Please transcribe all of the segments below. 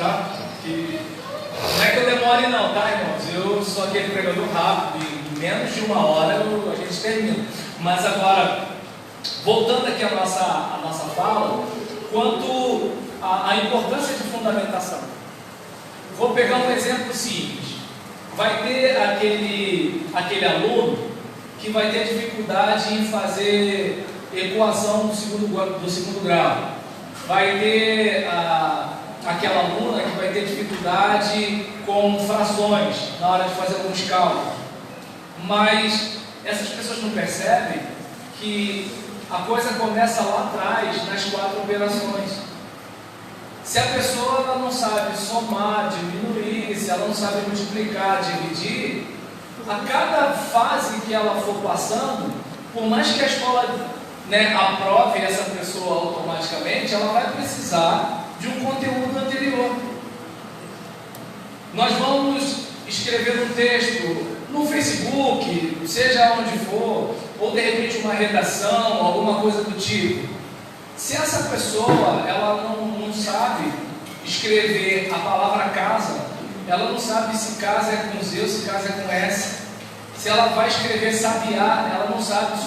tá? Que não é que eu demore não, tá, irmãos? Eu sou aquele pregador rápido, em menos de uma hora a gente termina. Mas agora, voltando aqui à nossa fala, quanto à importância de fundamentação. Vou pegar um exemplo simples. Vai ter aquele aluno que vai ter dificuldade em fazer equação do segundo grau. Vai ter aquela aluna que vai ter dificuldade com frações na hora de fazer alguns cálculos. Mas essas pessoas não percebem que a coisa começa lá atrás, nas 4 operações. Se a pessoa ela não sabe somar, diminuir, se ela não sabe multiplicar, dividir, a cada fase que ela for passando, por mais que a escola aprove essa pessoa automaticamente, ela vai precisar de um conteúdo anterior. Nós vamos escrever um texto no Facebook, seja onde for, ou de repente uma redação, alguma coisa do tipo. Se essa pessoa ela não sabe escrever a palavra casa, ela não sabe se casa é com Z ou se casa é com S. Se ela vai escrever sabiá, ela não sabe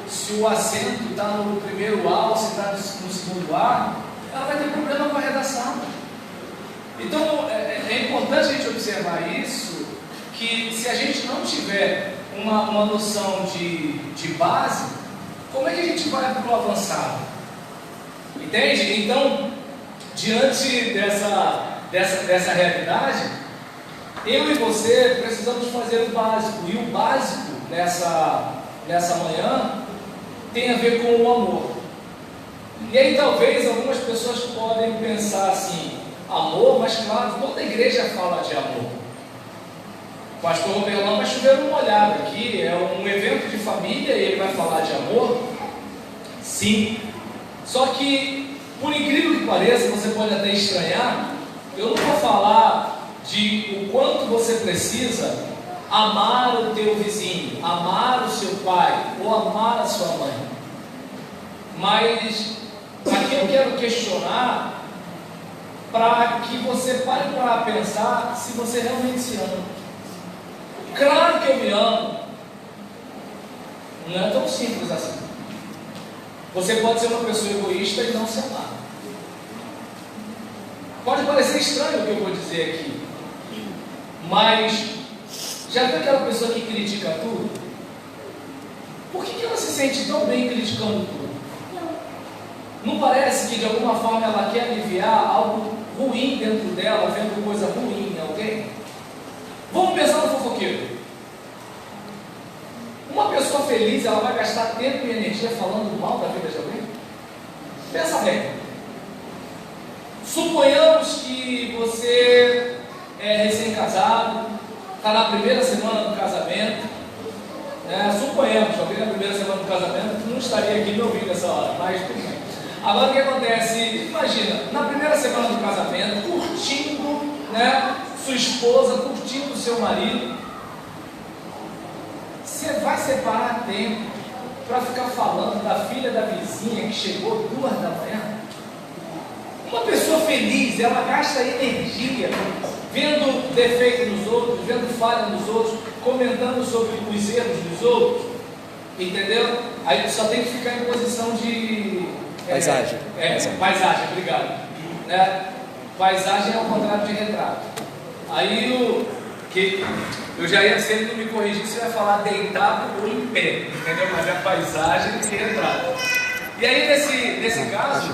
se o acento está no primeiro A ou se está no segundo A, ela vai ter problema com a redação. Então é importante a gente observar isso, que se a gente não tiver uma noção de base, como é que a gente vai para o avançado? Entende? Então, diante dessa realidade, eu e você precisamos fazer o básico. E o básico nessa manhã tem a ver com o amor. E aí talvez algumas pessoas podem pensar assim, amor, mas claro, toda a igreja fala de amor. O pastor Roberlão vai chover uma olhada aqui, é um evento de família e ele vai falar de amor? Sim. Só que, por incrível que pareça, você pode até estranhar, eu não vou falar de o quanto você precisa amar o teu vizinho, amar o seu pai ou amar a sua mãe. Mas aqui eu quero questionar para que você pare para pensar se você realmente se ama. Claro que eu me amo. Não é tão simples assim. Você pode ser uma pessoa egoísta e não se amar. Pode parecer estranho o que eu vou dizer aqui, mas já viu aquela pessoa que critica tudo? Por que ela se sente tão bem criticando tudo? Não parece que de alguma forma ela quer aliviar algo ruim dentro dela, vendo coisa ruim em alguém? Vamos pensar no fofoqueiro. Uma pessoa feliz, ela vai gastar tempo e energia falando mal da vida de alguém? Pensa bem. Suponhamos que você é recém-casado, está na primeira semana do casamento, suponhamos, alguém na primeira semana do casamento não estaria aqui me ouvindo nessa hora, mas tudo bem. Agora o que acontece? Imagina, na primeira semana do casamento, curtindo, sua esposa, curtindo seu marido, você vai separar tempo para ficar falando da filha da vizinha que chegou 2 da manhã? Uma pessoa feliz, ela gasta energia vendo defeito nos outros, vendo falha nos outros, comentando sobre os erros dos outros, entendeu? Aí só tem que ficar em posição de paisagem. Paisagem, obrigado. Paisagem é o contrário de retrato. Aí eu já ia, se ele não me corrigir, você vai falar deitado ou em pé, entendeu? Mas é paisagem e retrato. E aí nesse caso,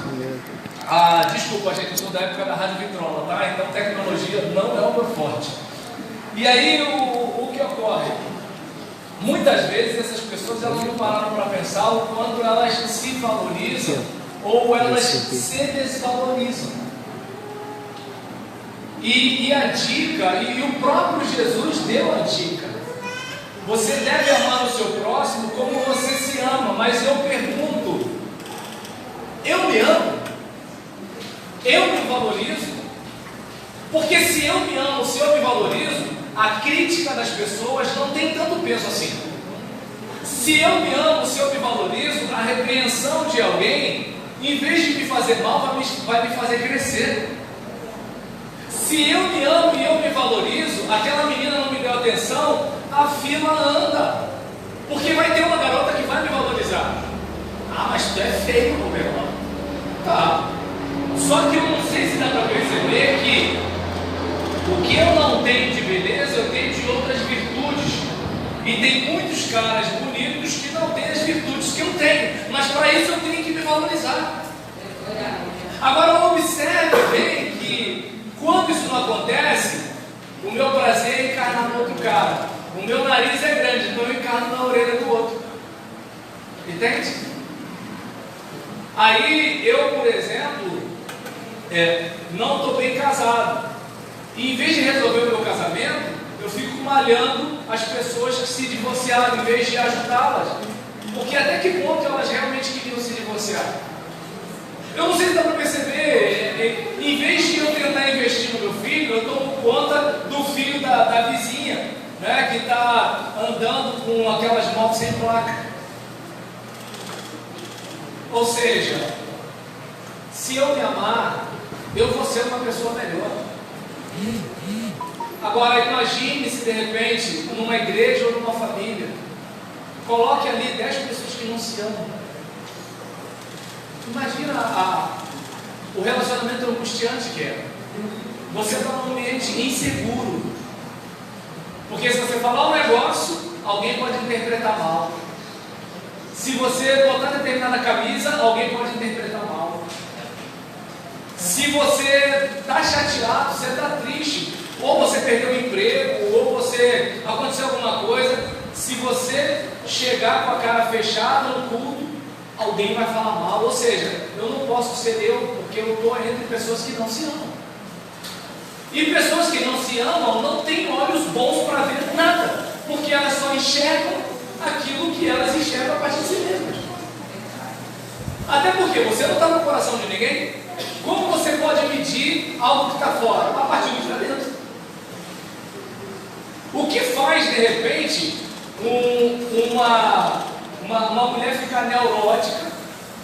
desculpa gente, eu sou da época da Rádio Vitrola, tá? Então tecnologia não é o meu forte. E aí o que ocorre? Muitas vezes essas pessoas elas não pararam para pensar o quanto elas se valorizam ou elas se desvalorizam. E a dica, e o próprio Jesus deu a dica: você deve amar o seu próximo como você se ama. Mas eu pergunto, eu me amo? Eu me valorizo? Porque se eu me amo, se eu me valorizo, a crítica das pessoas não tem tanto peso assim. Se eu me amo, se eu me valorizo, a repreensão de alguém, em vez de me fazer mal, vai me fazer crescer. Se eu me amo e eu me valorizo, aquela menina não me deu atenção, a fila anda. Porque vai ter uma garota que vai me valorizar. Ah, mas tu é feio, Roberto. Tá. Só que eu não sei se dá para perceber que o que eu não tenho de beleza, eu tenho de outras virtudes. E tem muitos caras bonitos que não têm as virtudes que eu tenho. Mas para isso eu tenho que me valorizar. Agora observe bem que quando isso não acontece, o meu prazer é encarnar no outro cara. O meu nariz é grande, então eu encarno na orelha do outro. Entende? Aí eu, por exemplo, não estou bem casado. E em vez de resolver o meu casamento, eu fico malhando as pessoas que se divorciaram, em vez de ajudá-las. Porque até que ponto elas realmente queriam se divorciar? Eu não sei se dá para perceber, em vez de eu tentar investir no meu filho, eu tomo conta do filho da vizinha, né, que está andando com aquelas motos sem placa. Ou seja, se eu me amar, eu vou ser uma pessoa melhor. Agora imagine se de repente, numa igreja ou numa família, coloque ali 10 pessoas que não se amam. Imagina o relacionamento angustiante que é. Você está num ambiente inseguro. Porque se você falar um negócio, alguém pode interpretar mal. Se você botar determinada camisa, alguém pode interpretar mal. Se você está chateado, você está triste, ou você perdeu o emprego, ou você aconteceu alguma coisa, se você chegar com a cara fechada no culto, alguém vai falar mal. Ou seja, eu não posso ser eu, porque eu estou entre pessoas que não se amam. E pessoas que não se amam não têm olhos bons para ver nada, porque elas só enxergam aquilo que elas enxergam a partir de si mesmas. Até porque você não está no coração de ninguém. Como você pode medir algo que está fora? A partir do que está dentro. O que faz, de repente, uma mulher ficar neurótica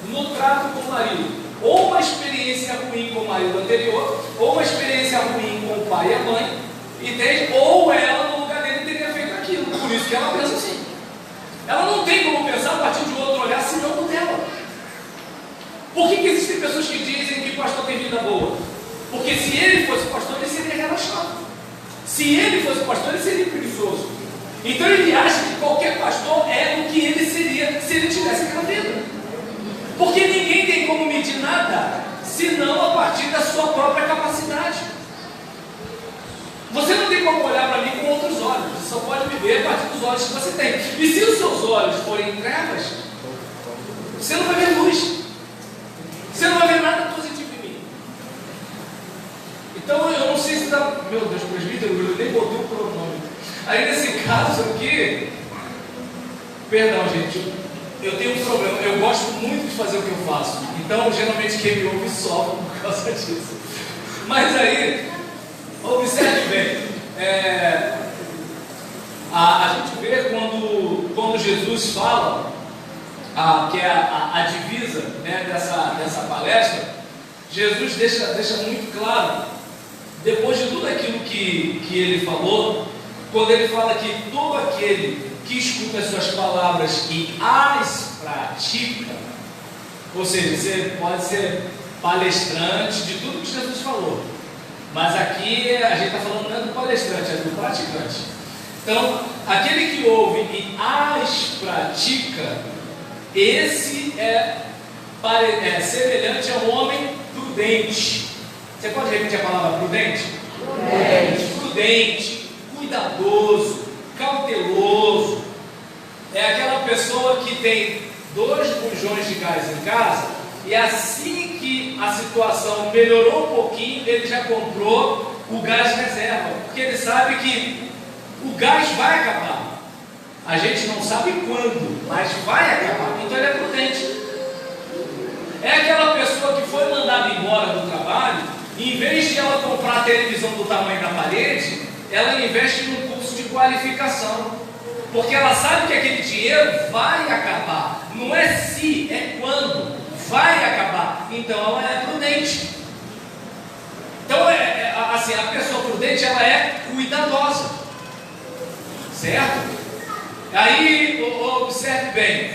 no trato com o marido? Ou uma experiência ruim com o marido anterior, ou uma experiência ruim com o pai e a mãe, entende? Ou ela, no lugar dele, teria feito aquilo. Por isso que ela pensa assim. Ela não tem como pensar a partir de outro olhar, senão no dela. Por que existem pessoas que dizem que o pastor tem vida boa? Porque se ele fosse pastor, ele seria relaxado. Se ele fosse pastor, ele seria preguiçoso. Então ele acha que qualquer pastor é o que ele seria se ele tivesse aquela vida. Porque ninguém tem como medir nada, senão a partir da sua própria capacidade. Você não tem como olhar para mim com outros olhos, você só pode me ver a partir dos olhos que você tem. E se os seus olhos forem trevas, você não vai ver luz. Você não vai ver nada positivo em mim. Então eu não sei se dá. Meu Deus, presbítero, eu nem botei o pronome. Aí nesse caso aqui, perdão, gente, eu tenho um problema. Eu gosto muito de fazer o que eu faço. Então geralmente quem me ouve sofre por causa disso. Mas aí, observe bem. A gente vê quando Jesus fala. Que é a divisa, né, dessa palestra, Jesus deixa muito claro, depois de tudo aquilo que ele falou, quando ele fala que todo aquele que escuta as suas palavras e as pratica, ou seja, você pode ser palestrante de tudo que Jesus falou, mas aqui a gente está falando não é do palestrante, é do praticante. Então, aquele que ouve e as pratica, esse é semelhante a um homem prudente. Você pode repetir a palavra prudente? Prudente, cuidadoso, cauteloso. É aquela pessoa que tem 2 bujões de gás em casa e assim que a situação melhorou um pouquinho, ele já comprou o gás reserva, porque ele sabe que o gás vai acabar. A gente não sabe quando, mas vai acabar. Então ele é prudente. É aquela pessoa que foi mandada embora do trabalho e em vez de ela comprar a televisão do tamanho da parede, ela investe num curso de qualificação. Porque ela sabe que aquele dinheiro vai acabar. Não é se, é quando. Vai acabar. Então ela é prudente. Então, assim, a pessoa prudente, ela é cuidadosa, certo? Aí, observe bem,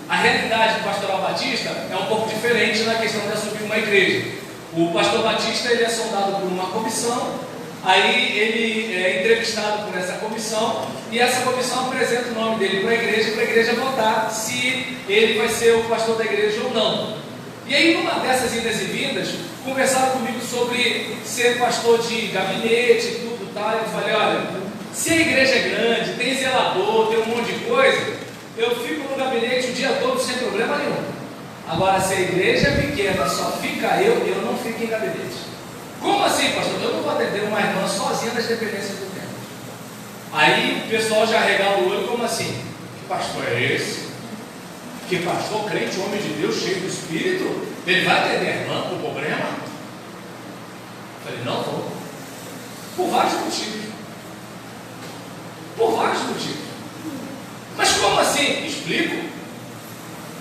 a realidade do pastoral batista é um pouco diferente na questão de assumir uma igreja. O pastor batista, ele é sondado por uma comissão, aí ele é entrevistado por essa comissão, e essa comissão apresenta o nome dele para a igreja votar se ele vai ser o pastor da igreja ou não. E aí, numa dessas idas e vindas, conversaram comigo sobre ser pastor de gabinete e tudo, tá? Eu falei, olha, se a igreja é grande, tem zelador, tem um monte de coisa, eu fico no gabinete o dia todo sem problema nenhum. Agora, se a igreja é pequena, só fica eu não fico em gabinete. Como assim, pastor? Eu não vou atender uma irmã sozinha nas dependências do tempo. Aí o pessoal já regala o olho, como assim? Que pastor é esse? Que pastor crente, homem de Deus, cheio do Espírito? Ele vai atender a irmã com problema? Eu falei, não vou. Por vários motivos. Por vários motivos. Mas como assim? Explico.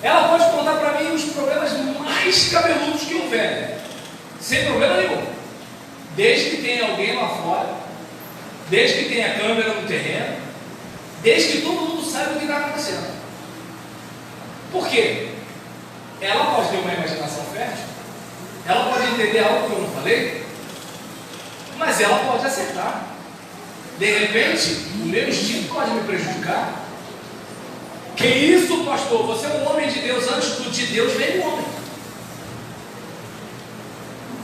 Ela pode contar para mim os problemas mais cabeludos que houver, sem problema nenhum, desde que tenha alguém lá fora, desde que tenha câmera no terreno, desde que todo mundo saiba o que está acontecendo. Por quê? Ela pode ter uma imaginação fértil, ela pode entender algo que eu não falei, mas ela pode acertar. De repente, o meu instinto pode me prejudicar. Que isso, pastor? Você é um homem de Deus, antes do de Deus vem o homem.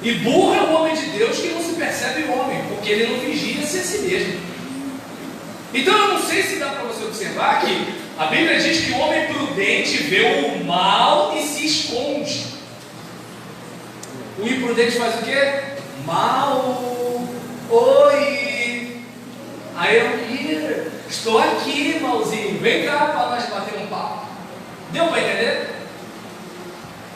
E burro é o homem de Deus que não se percebe o homem, porque ele não vigia-se a si mesmo. Então eu não sei se dá para você observar que a Bíblia diz que o homem prudente vê o mal e se esconde. O imprudente faz o quê? Mal. Oi. Aí eu, estou aqui, malzinho. Vem cá para nós bater um papo. Deu para entender?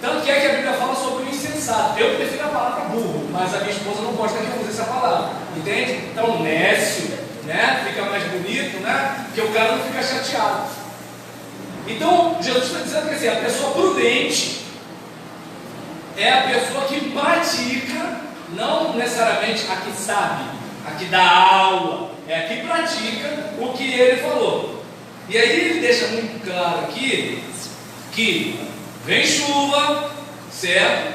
Tanto que é que a Bíblia fala sobre o insensato. Eu prefiro a palavra burro, mas a minha esposa não gosta que eu use essa palavra. Entende? Então, nécio, né? Fica mais bonito, né? Porque o cara não fica chateado. Então, Jesus está dizendo que assim, a pessoa prudente é a pessoa que pratica, não necessariamente a que sabe, a que dá aula, é a que pratica o que ele falou. E aí ele deixa muito claro aqui que vem chuva, certo?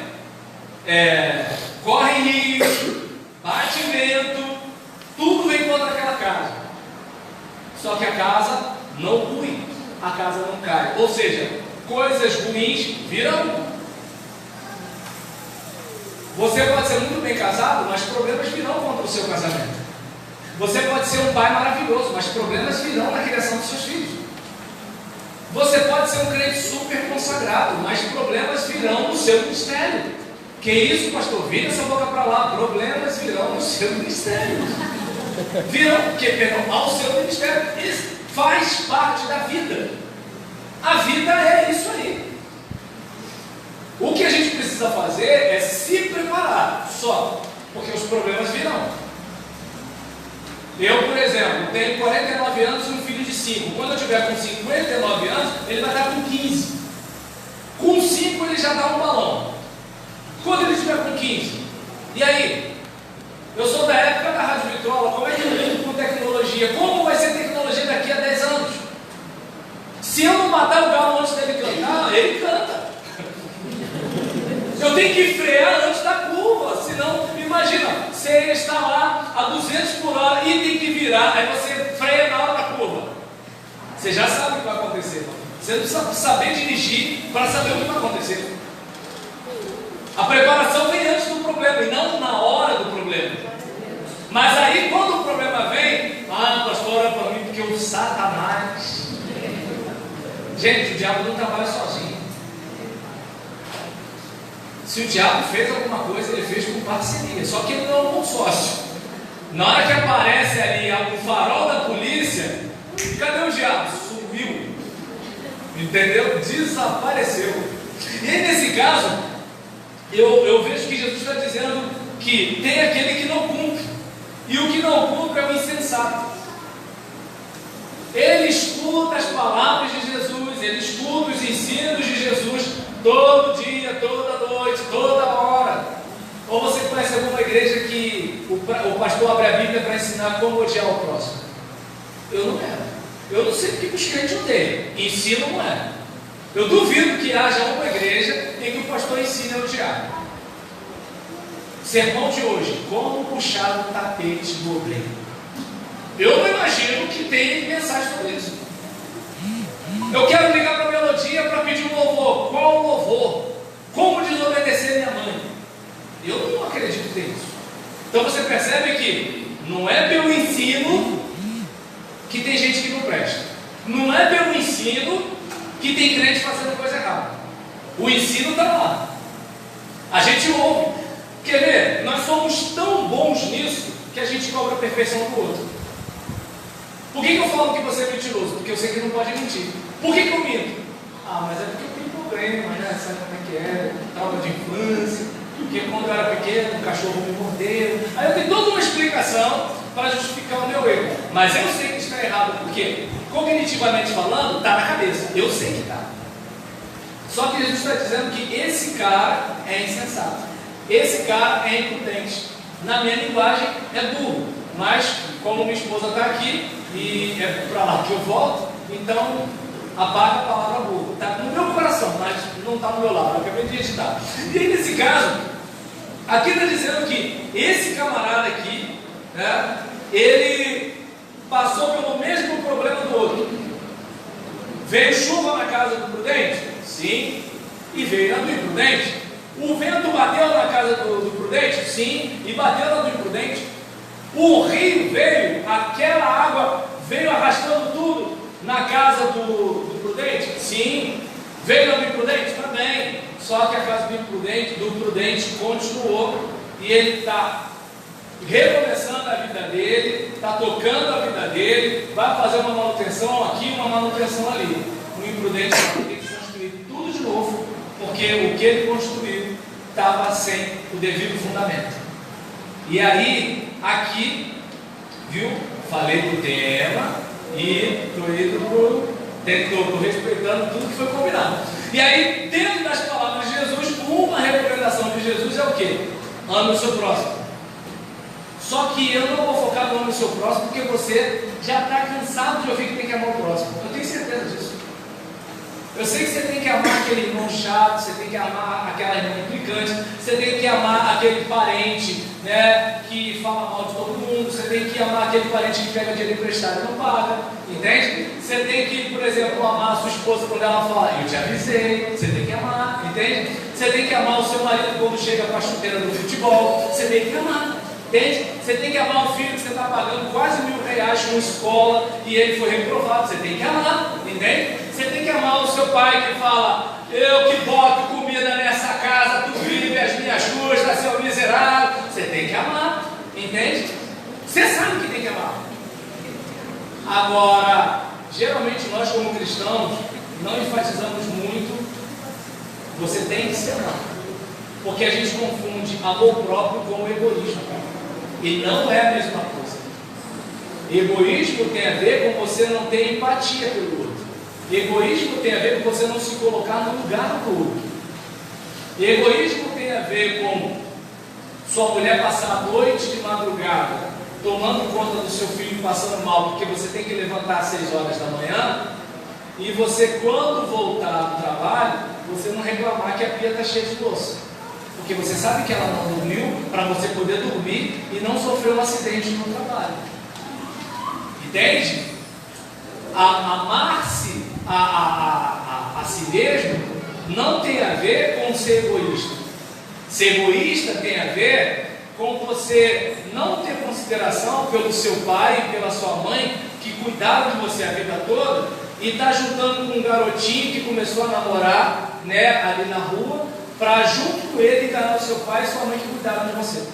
Corre rios, bate vento, tudo vem contra aquela casa. Só que a casa não rui, a casa não cai. Ou seja, coisas ruins virão. Você pode ser muito bem casado, mas problemas virão contra o seu casamento. Você pode ser um pai maravilhoso, mas problemas virão na criação dos seus filhos. Você pode ser um crente super consagrado, mas problemas virão no seu ministério. Que isso, pastor? Vira essa boca para lá. Problemas virão no seu ministério. Virão, perdão, ao seu ministério. Isso faz parte da vida. A vida é isso aí. O que a gente precisa fazer é se preparar, só, porque os problemas virão. Eu, por exemplo, tenho 49 anos e um filho de 5. Quando eu tiver com 59 anos, ele vai estar com 15. Com 5 ele já dá um balão. Quando ele estiver com 15, e aí? Eu sou da época da Rádio Vitrola. Como é que eu lido com tecnologia? Como vai ser tecnologia daqui a 10 anos? Se eu não matar o galo antes dele cantar, ele canta. Eu tenho que frear antes da curva, senão, imagina, você está lá a 200 por hora e tem que virar, aí você freia na hora da curva. Você já sabe o que vai acontecer. Você não precisa saber dirigir para saber o que vai acontecer. A preparação vem antes do problema e não na hora do problema. Mas aí, quando o problema vem, pastor, ora para mim, porque o Satanás. Gente, o diabo não trabalha sozinho. Se o diabo fez alguma coisa, ele fez com parceria. Só que ele não é um sócio. Na hora que aparece ali o farol da polícia, cadê o diabo? Sumiu. Entendeu? Desapareceu. E aí, nesse caso, eu vejo que Jesus está dizendo que tem aquele que não cumpre. E o que não cumpre é o insensato. Ele escuta as palavras de Jesus, ele escuta os ensinos de Jesus todo dia, toda noite, toda hora. Ou você conhece alguma igreja que o pastor abre a Bíblia para ensinar como odiar o próximo? Eu não quero. Eu não sei porque os crentes odeiam. Ensino não é. Eu duvido que haja uma igreja em que o pastor ensine a odiar. Sermão de hoje: como puxar o tapete do obreiro. Eu não imagino que tem mensagem sobre isso. Eu quero ligar para a melodia para pedir um louvor. Qual o louvor? Como desobedecer minha mãe? Eu não acredito nisso. Então você percebe que não é pelo ensino que tem gente que não presta. Não é pelo ensino que tem crente fazendo coisa errada. O ensino está lá. A gente ouve. Quer ver? Nós somos tão bons nisso que a gente cobra a perfeição do outro. Por que eu falo que você é mentiroso? Porque eu sei que não pode mentir. Por que eu minto? Ah, mas é porque eu tenho problema, né? Sabe como é que é? Trauma de infância. Porque quando eu era pequeno, o cachorro me mordeu. Aí eu tenho toda uma explicação para justificar o meu erro. Mas eu sei que está errado, porque cognitivamente falando, está na cabeça. Eu sei que está. Só que Jesus está dizendo que esse cara é insensato. Esse cara é imprudente. Na minha linguagem é burro. Mas como minha esposa está aqui e é para lá que eu volto, então apaga a palavra burro. Está no meu coração, mas não está no meu lado. Eu acabei de editar. E aí nesse caso, aqui está dizendo que esse camarada aqui, né, ele passou pelo mesmo problema do outro. Veio chuva na casa do prudente? Sim. E veio na do imprudente? O vento bateu na casa do prudente? Sim. E bateu na do imprudente? O rio veio, aquela água veio arrastando tudo na casa do prudente? Sim. Veio na do imprudente? Também. Só que a casa do prudente continuou e ele está recomeçando a vida dele, está tocando a vida dele, vai fazer uma manutenção aqui, uma manutenção ali. O imprudente vai ter que construir tudo de novo, porque o que ele construiu estava sem o devido fundamento. E aí, aqui, viu? Falei do tema e estou respeitando tudo que foi combinado. E aí, dentro das palavras de Jesus, uma recomendação de Jesus é o quê? Ame o seu próximo. Só que eu não vou focar no ame o seu próximo, porque você já está cansado de ouvir que tem que amar o próximo. Eu tenho certeza disso. Eu sei que você tem que amar aquele irmão chato, você tem que amar aquela irmã implicante, você tem que amar aquele parente, né, que fala mal de todo mundo, você tem que amar aquele parente que pega dinheiro emprestado e não paga, entende? Você tem que, por exemplo, amar a sua esposa quando ela fala, eu te avisei, você tem que amar, entende? Você tem que amar o seu marido quando chega para a chuteira do futebol, você tem que amar. Entende? Você tem que amar o filho que você está pagando quase R$1.000 com escola e ele foi reprovado. Você tem que amar, entende? Você tem que amar o seu pai que fala, eu que boto comida nessa casa, tu vive as minhas custas, seu miserável. Você tem que amar, entende? Você sabe que tem que amar. Agora, geralmente nós como cristãos não enfatizamos muito, você tem que se amar. Porque a gente confunde amor próprio com egoísmo. E não é a mesma coisa. Egoísmo tem a ver com você não ter empatia pelo outro. Egoísmo tem a ver com você não se colocar no lugar do outro. Egoísmo tem a ver com sua mulher passar a noite de madrugada tomando conta do seu filho passando mal, porque você tem que levantar às 6 horas da manhã, e você, quando voltar do trabalho, você não reclamar que a pia está cheia de louça. Porque você sabe que ela não dormiu para você poder dormir e não sofrer um acidente no trabalho. Entende? Amar-se a si mesmo não tem a ver com ser egoísta. Ser egoísta tem a ver com você não ter consideração pelo seu pai e pela sua mãe, que cuidaram de você a vida toda, e está juntando com um garotinho que começou a namorar, né, ali na rua, para junto com ele enganar o seu pai e sua mãe que cuidaram de você.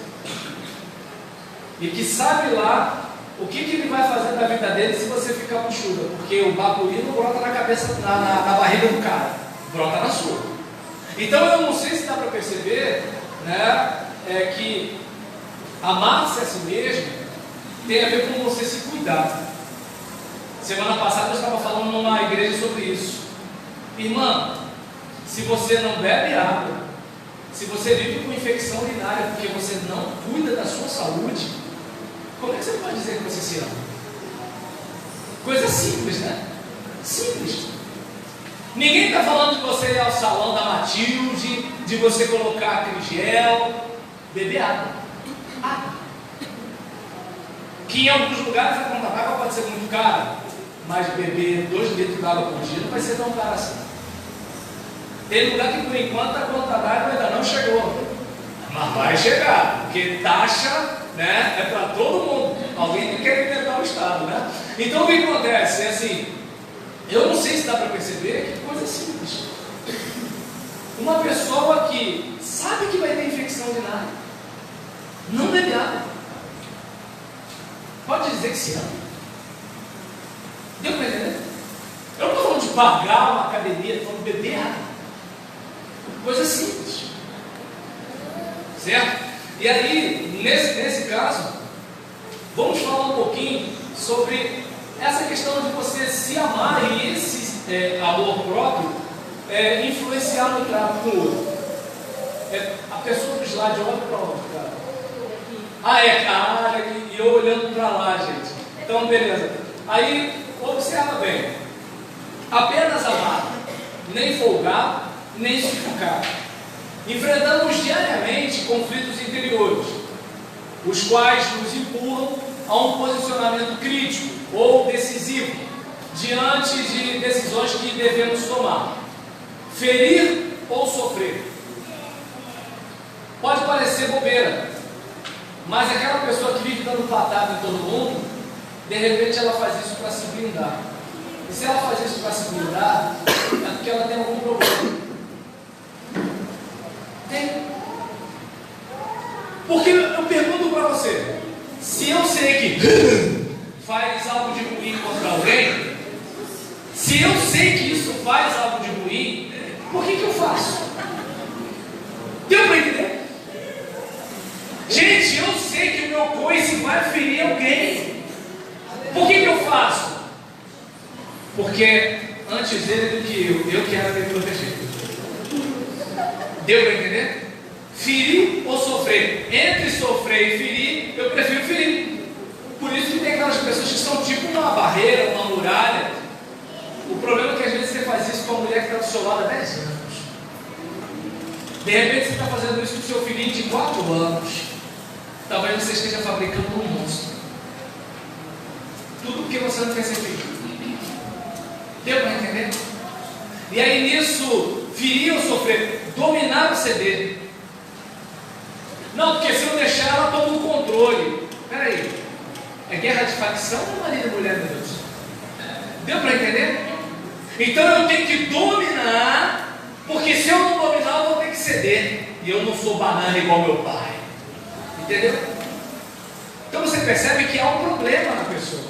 E que sabe lá o que ele vai fazer da vida dele se você ficar buchuda. Porque o bacuri não brota na cabeça, na barriga do cara, brota na sua. Então eu não sei se dá para perceber, né, que amar-se a si mesmo tem a ver com você se cuidar. Semana passada eu estava falando numa igreja sobre isso. Irmã, se você não bebe água, se você vive com infecção urinária porque você não cuida da sua saúde, como é que você pode dizer que você se ama? Coisa simples, né? Simples. Ninguém está falando de você ir ao salão da Matilde, de você colocar aquele gel, beber água. Água. Que em alguns lugares a conta d'água pode ser muito cara, mas beber 2 litros de água por dia não vai ser tão caro assim. Tem lugar que por enquanto a conta d'água ainda não chegou, mas vai chegar, porque taxa, né, é para todo mundo. Alguém que quer inventar o Estado, né? Então o que acontece? É assim, eu não sei se dá para perceber que coisa simples. Uma pessoa que sabe que vai ter infecção urinária, não bebe água, pode dizer que se ama. Deu para entender? Eu não estou falando de pagar uma academia, estou falando de beber água. Coisa simples. Certo? E aí, nesse caso, vamos falar um pouquinho sobre essa questão de você se amar e esse amor próprio influenciar no trato com o outro. A pessoa do slide olha para onde, cara? E eu olhando para lá, gente. Então, beleza. Aí, observa bem. Apenas amar, nem folgar, nem sufocar. Enfrentamos diariamente conflitos interiores, os quais nos empurram a um posicionamento crítico ou decisivo diante de decisões que devemos tomar. Ferir ou sofrer. Pode parecer bobeira, mas aquela pessoa que vive dando patada em todo mundo, de repente ela faz isso para se blindar. E se ela faz isso para se blindar, é porque ela tem algum problema. Tem. Porque eu pergunto para você, se eu sei que faz algo de ruim contra alguém, se eu sei que isso faz algo de ruim, por que eu faço? Deu para entender? Gente, eu sei que o meu coice vai ferir alguém. Por que eu faço? Porque antes dele do que eu quero me proteger. Deu para entender? Ferir ou sofrer? Entre sofrer e ferir, eu prefiro ferir. Por isso que tem aquelas pessoas que são tipo uma barreira, uma muralha. O problema é que às vezes você faz isso com a mulher que está do seu lado há 10 anos. De repente você está fazendo isso com o seu filhinho de 4 anos. Talvez você esteja fabricando um monstro. Tudo porque você não quer ser filho. Deu para entender? E aí nisso, ferir ou sofrer? Dominar ou ceder? Não, porque se eu deixar ela toma o controle. Peraí, é guerra de facção ou marido e mulher, meu Deus? Deu para entender? Então eu tenho que dominar, porque se eu não dominar eu vou ter que ceder. E eu não sou banana igual meu pai. Entendeu? Então você percebe que há um problema na pessoa.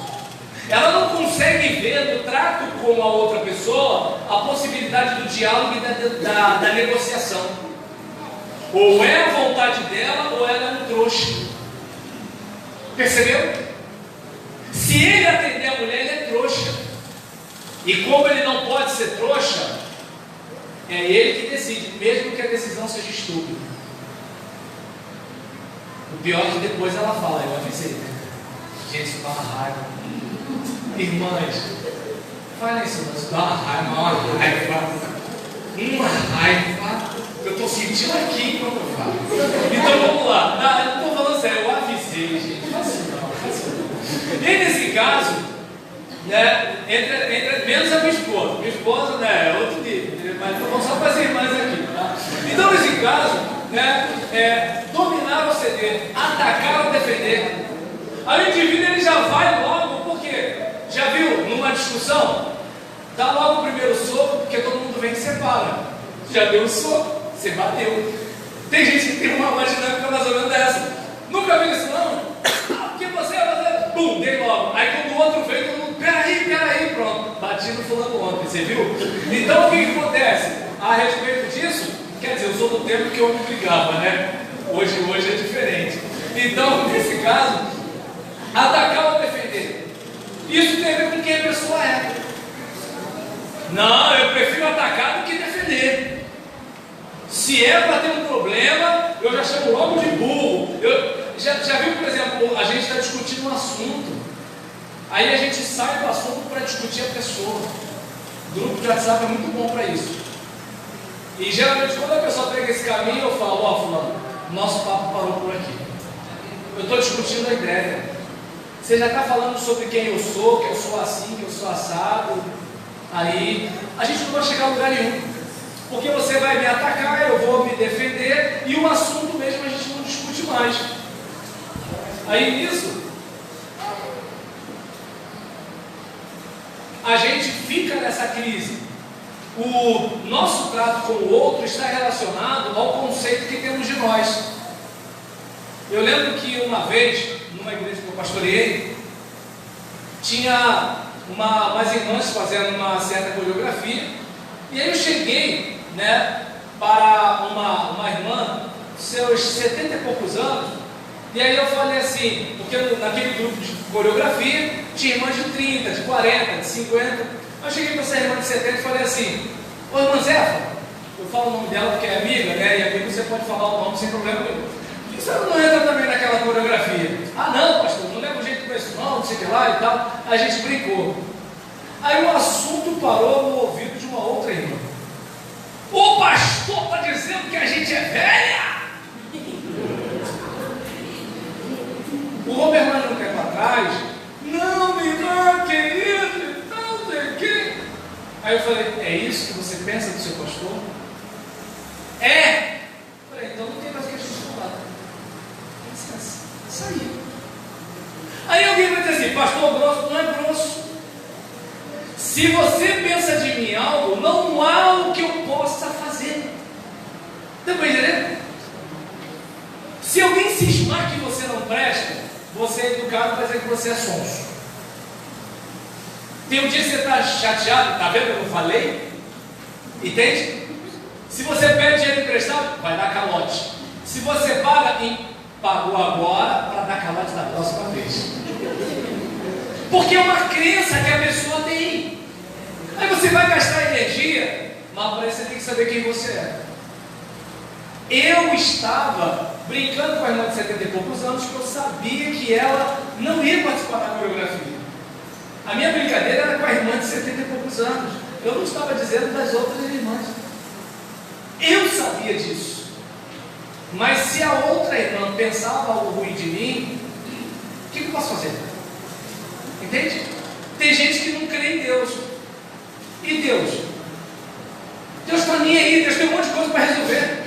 Ela não consegue ver no trato com a outra pessoa a possibilidade do diálogo e da negociação. Ou é a vontade dela, ou ela é um trouxa. Percebeu? Se ele atender a mulher, ele é trouxa. E como ele não pode ser trouxa, é ele que decide, mesmo que a decisão seja estúpida. O pior é que depois ela fala, eu avisei. Gente, isso dá uma raiva. Irmãs, falem isso, mas dá uma raiva. Eu estou sentindo aqui enquanto eu falo. Então vamos lá. Eu não estou falando sério, eu avisei, gente. Assim não. E nesse caso, né, entre menos a minha esposa. Minha esposa, né, é outro nível, mas vamos só fazer irmãs aqui, tá? Então nesse caso, né, dominar ou ceder, atacar ou defender. Aí o indivíduo ele já vai logo, por quê? Já viu numa discussão? Dá logo o primeiro soco, porque todo mundo vem e separa. Já deu o soco, você bateu. Tem gente que tem uma dinâmica mais ou menos dessa. Nunca viu isso não? Porque você vai fazer, pum, dei logo. Aí quando o outro vem, todo mundo, peraí, pronto. Bati no fulano ontem, você viu? Então o que acontece? A respeito disso, quer dizer, eu sou do tempo que eu me brigava, né? Hoje é diferente. Então, nesse caso, atacar ou defender. Isso tem a ver com quem a pessoa é. Não, eu prefiro atacar do que defender. Se é para ter um problema, eu já chamo logo de burro. Já viu, por exemplo, a gente está discutindo um assunto, aí a gente sai do assunto para discutir a pessoa. O grupo de WhatsApp é muito bom para isso. E geralmente quando a pessoa pega esse caminho, eu falo, ó, fulano, nosso papo parou por aqui. Eu estou discutindo a ideia. Você já está falando sobre quem eu sou, que eu sou assim, que eu sou assado. Aí a gente não vai chegar a lugar nenhum. Porque você vai me atacar, eu vou me defender, e o assunto mesmo a gente não discute mais. Aí nisso, a gente fica nessa crise. O nosso trato com o outro está relacionado ao conceito que temos de nós. Eu lembro que uma vez, numa igreja que eu pastoreei, tinha umas irmãs fazendo uma certa coreografia, e aí eu cheguei, né, para uma irmã, seus 70 e poucos anos, e aí eu falei assim, porque naquele grupo de coreografia tinha irmãs de 30, de 40, de 50. Eu cheguei para essa irmã de 70 e falei assim, ô irmã Zefa, eu falo o nome dela porque é amiga, né, e amigo você pode falar o nome sem problema nenhum. Por que você não entra também naquela coreografia? Ah não, pastor, não leva jeito com isso não sei o que lá e tal. A gente brincou. Aí o assunto parou no ouvido de uma outra irmã. O pastor está dizendo que a gente é velha? O Robert Mano um tempo atrás, não, minha irmã, querido, e tal, não sei o quê. Aí eu falei, é isso que você pensa do seu pastor? É! Eu falei, então não tem mais o que a gente falar. Licença, saiu. Aí alguém vai dizer assim, pastor grosso, não é grosso. Se você pensa de mim algo, não há o que eu possa fazer. Deu para entender? Se alguém cismar que você não presta, você é educado para dizer que você é sonso. Tem um dia que você está chateado, tá vendo que eu não falei? Entende? Se você pede dinheiro emprestado, vai dar calote. Se você paga e pagou agora, para dar calote da próxima vez. Porque é uma crença que a pessoa tem. Aí você vai gastar energia, mas para isso você tem que saber quem você é. Eu estava brincando com a irmã de 70 e poucos anos, porque eu sabia que ela não ia participar da coreografia. A minha brincadeira era com a irmã de 70 e poucos anos. Eu não estava dizendo das outras irmãs. Eu sabia disso. Mas se a outra irmã pensava algo ruim de mim, o que eu posso fazer? Entende? Tem gente que não crê em Deus. E Deus? Deus está nem aí, Deus tem um monte de coisa para resolver.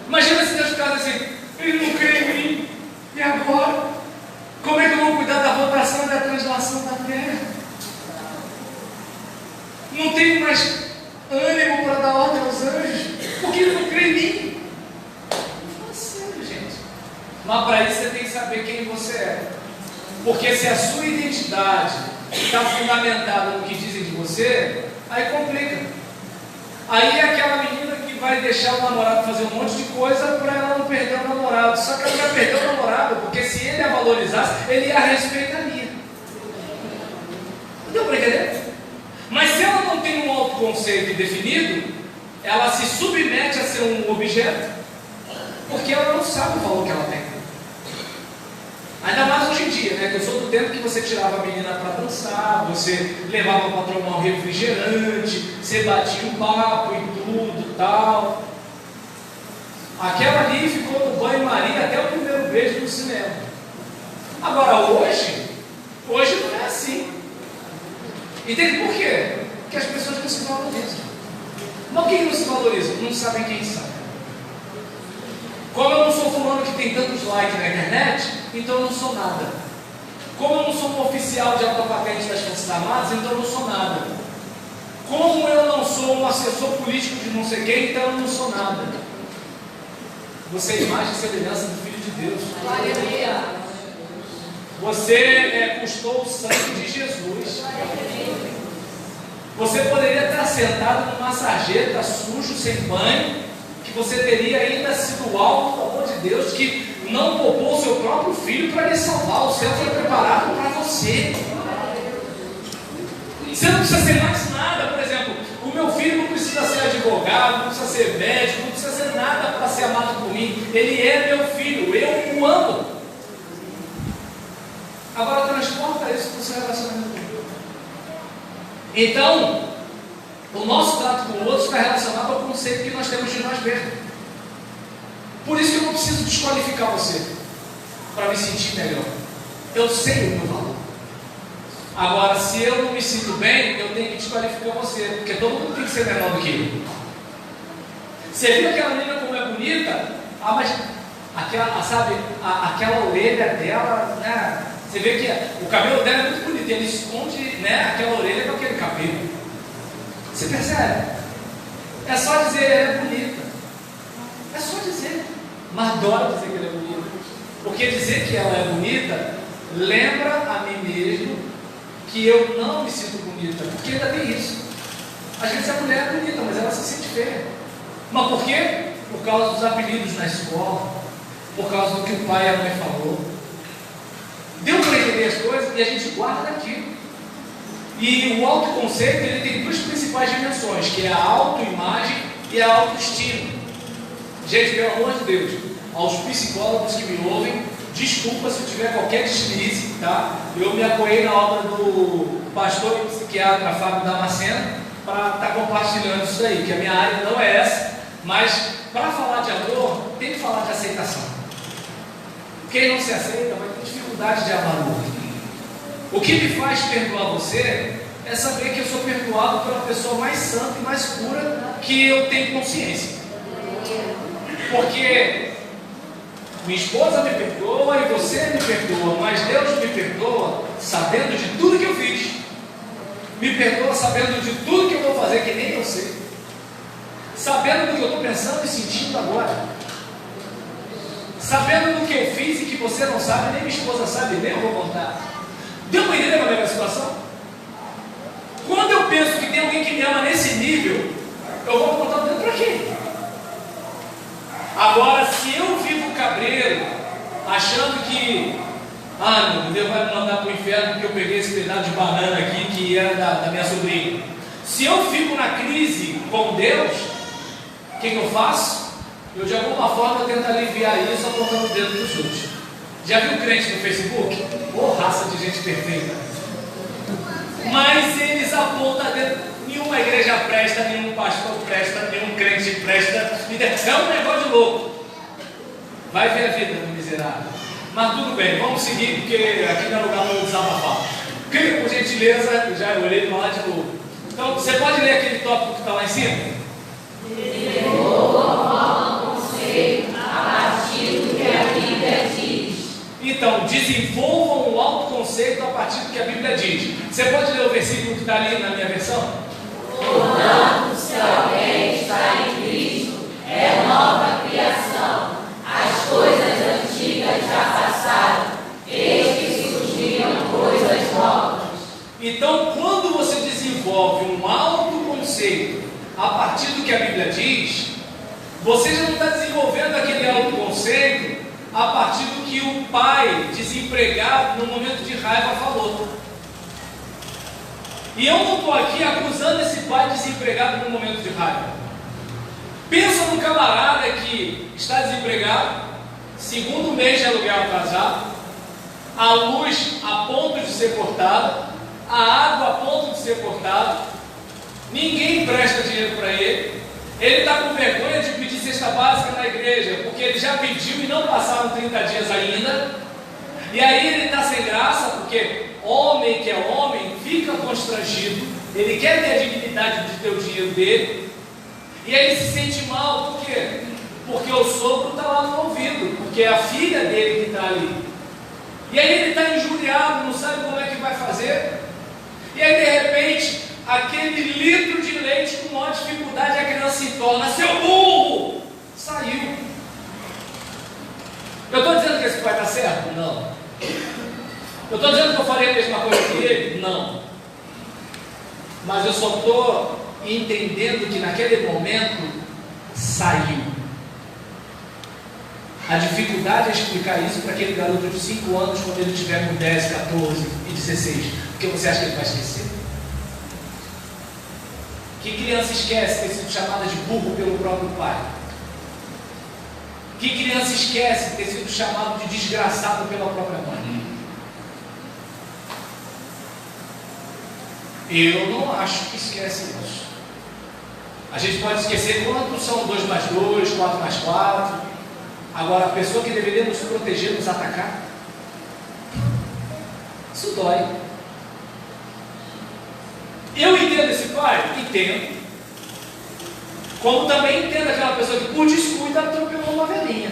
Imagina se Deus ficasse assim, ele não crê em mim, e agora? Como é que eu vou cuidar da rotação e da translação da terra? Não tenho mais ânimo para dar ordem aos anjos, porque ele não crê em mim. Não é sério, gente. Mas para isso você tem que saber quem você é. Porque se a sua identidade está fundamentada no que dizem de você, aí complica. Aí é aquela menina que vai deixar o namorado fazer um monte de coisa para ela não perder o namorado. Só que ela vai perder o namorado, porque se ele a valorizasse, ele a respeitaria. Deu para entender? Mas se ela não tem um autoconceito definido, ela se submete a ser um objeto, porque ela não sabe o valor que ela tem. Ainda mais hoje em dia, né? Que eu sou do tempo que você tirava a menina para dançar, você levava para tomar um refrigerante, você batia o papo e tudo tal. Aquela ali ficou no banho-maria até o primeiro beijo no cinema. Agora hoje não é assim. Entende por quê? Porque as pessoas não se valorizam. Mas quem não se valoriza? Não sabem quem sabe. Como eu não sou fulano que tem tantos likes na internet, então eu não sou nada. Como eu não sou um oficial de autopatente das Forças Armadas, então eu não sou nada. Como eu não sou um assessor político de não sei quem, então eu não sou nada. Você é imagem e semelhança do Filho de Deus. Aleluia. Você custou o sangue de Jesus. Você poderia estar sentado numa sarjeta, sujo, sem banho, que você teria ainda sido alvo do amor de Deus, que não poupou o seu próprio filho para lhe salvar. O céu foi preparado para você. Você não precisa ser mais nada. Por exemplo, o meu filho não precisa ser advogado, não precisa ser médico, não ele é meu filho, eu o amo. Agora transporta isso para o seu relacionamento com Deus. Então, o nosso trato com o outro está relacionado ao conceito que nós temos de nós mesmos. Por isso que eu não preciso desqualificar você para me sentir melhor. Eu sei o meu valor. Agora, se eu não me sinto bem, eu tenho que desqualificar você, porque todo mundo tem que ser melhor do que eu. Você viu aquela menina como é bonita? Ah, mas aquela, sabe, aquela orelha dela, né? Você vê que o cabelo dela é muito bonito, ele esconde, né, aquela orelha com aquele cabelo. Você percebe? É só dizer ela é bonita. É só dizer. Mas dói dizer que ela é bonita. Porque dizer que ela é bonita lembra a mim mesmo que eu não me sinto bonita. Porque ainda tem isso. Às vezes a mulher é bonita, mas ela se sente feia. Mas por quê? Por causa dos apelidos na escola. Por causa do que o pai e a mãe falou. Deu para entender as coisas e a gente guarda aquilo. E o autoconceito, ele tem duas principais dimensões, que é a autoimagem e a autoestima. Gente, pelo amor de Deus, aos psicólogos que me ouvem, desculpa se eu tiver qualquer deslize, tá? Eu me apoiei na obra do pastor e psiquiatra Fábio Damasceno para estar compartilhando isso aí, que a minha área não é essa, mas para falar de amor, tem que falar de aceitação. Quem não se aceita vai ter dificuldade de amar o outro. O que me faz perdoar você é saber que eu sou perdoado pela pessoa mais santa e mais pura que eu tenho consciência. Porque minha esposa me perdoa e você me perdoa, mas Deus me perdoa sabendo de tudo que eu fiz. Me perdoa sabendo de tudo que eu vou fazer que nem eu sei. Sabendo do que eu estou pensando e sentindo agora. Sabendo do que eu fiz e que você não sabe, nem minha esposa sabe, nem eu vou contar. Deu uma ideia para a situação? Quando eu penso que tem alguém que me ama nesse nível, eu vou botar o dedo para quê? Agora, se eu vivo cabreiro, achando que meu Deus vai me mandar para o inferno porque eu peguei esse pedaço de banana aqui que era da minha sobrinha. Se eu fico na crise com Deus, o que eu faço? Eu de alguma forma tento aliviar isso apontando o dedo para os outros. Já viu crente no Facebook? Raça de gente perfeita. Mas eles apontam dedo. Nenhuma igreja presta, nenhum pastor presta, nenhum crente presta. É um negócio de louco. Vai ver a vida do miserável. Mas tudo bem, vamos seguir, porque aqui não é lugar para eu desabafar. Clica por gentileza, já olhei para lá de novo. Então, você pode ler aquele tópico que está lá em cima? Então, desenvolvam o autoconceito a partir do que a Bíblia diz. Você pode ler o versículo que está ali na minha versão? Portanto, se alguém está em Cristo, é nova criação. As coisas antigas já passaram, eis que surgiram coisas novas. Então, quando você desenvolve um autoconceito a partir do que a Bíblia diz, você já não está desenvolvendo aquele autoconceito a partir do que o pai desempregado no momento de raiva falou. E eu não estou aqui acusando esse pai desempregado no momento de raiva. Pensa no camarada que está desempregado, segundo mês de aluguel atrasado, a luz a ponto de ser cortada, a água a ponto de ser cortada, ninguém empresta dinheiro para ele, ele está com vergonha de pedir cesta básica na igreja, porque ele já pediu e não passaram 30 dias ainda, e aí ele está sem graça, porque homem que é homem fica constrangido, ele quer ter a dignidade de ter o dinheiro dele, e aí ele se sente mal, por quê? Porque o sogro está lá no ouvido, porque é a filha dele que está ali, e aí ele está injuriado, não sabe como é que vai fazer, e aí de repente, aquele litro de leite com maior dificuldade, a criança se torna, seu burro, saiu. Eu estou dizendo que esse pai está certo? Não. Eu estou dizendo que eu faria a mesma coisa que ele? Não. Mas eu só estou entendendo que naquele momento saiu. A dificuldade é explicar isso para aquele garoto de 5 anos quando ele tiver com 10, 14 e 16. Porque você acha que ele vai esquecer? Que criança esquece ter sido chamada de burro pelo próprio pai? Que criança esquece de ter sido chamado de desgraçado pela própria mãe? Eu não acho que esquece isso. A gente pode esquecer quando são 2 mais 2, 4 mais 4. Agora, a pessoa que deveria nos proteger, nos atacar, isso dói. Eu entendo esse pai? Entendo. Como também entendo aquela pessoa que, por descuido, atropelou uma velhinha.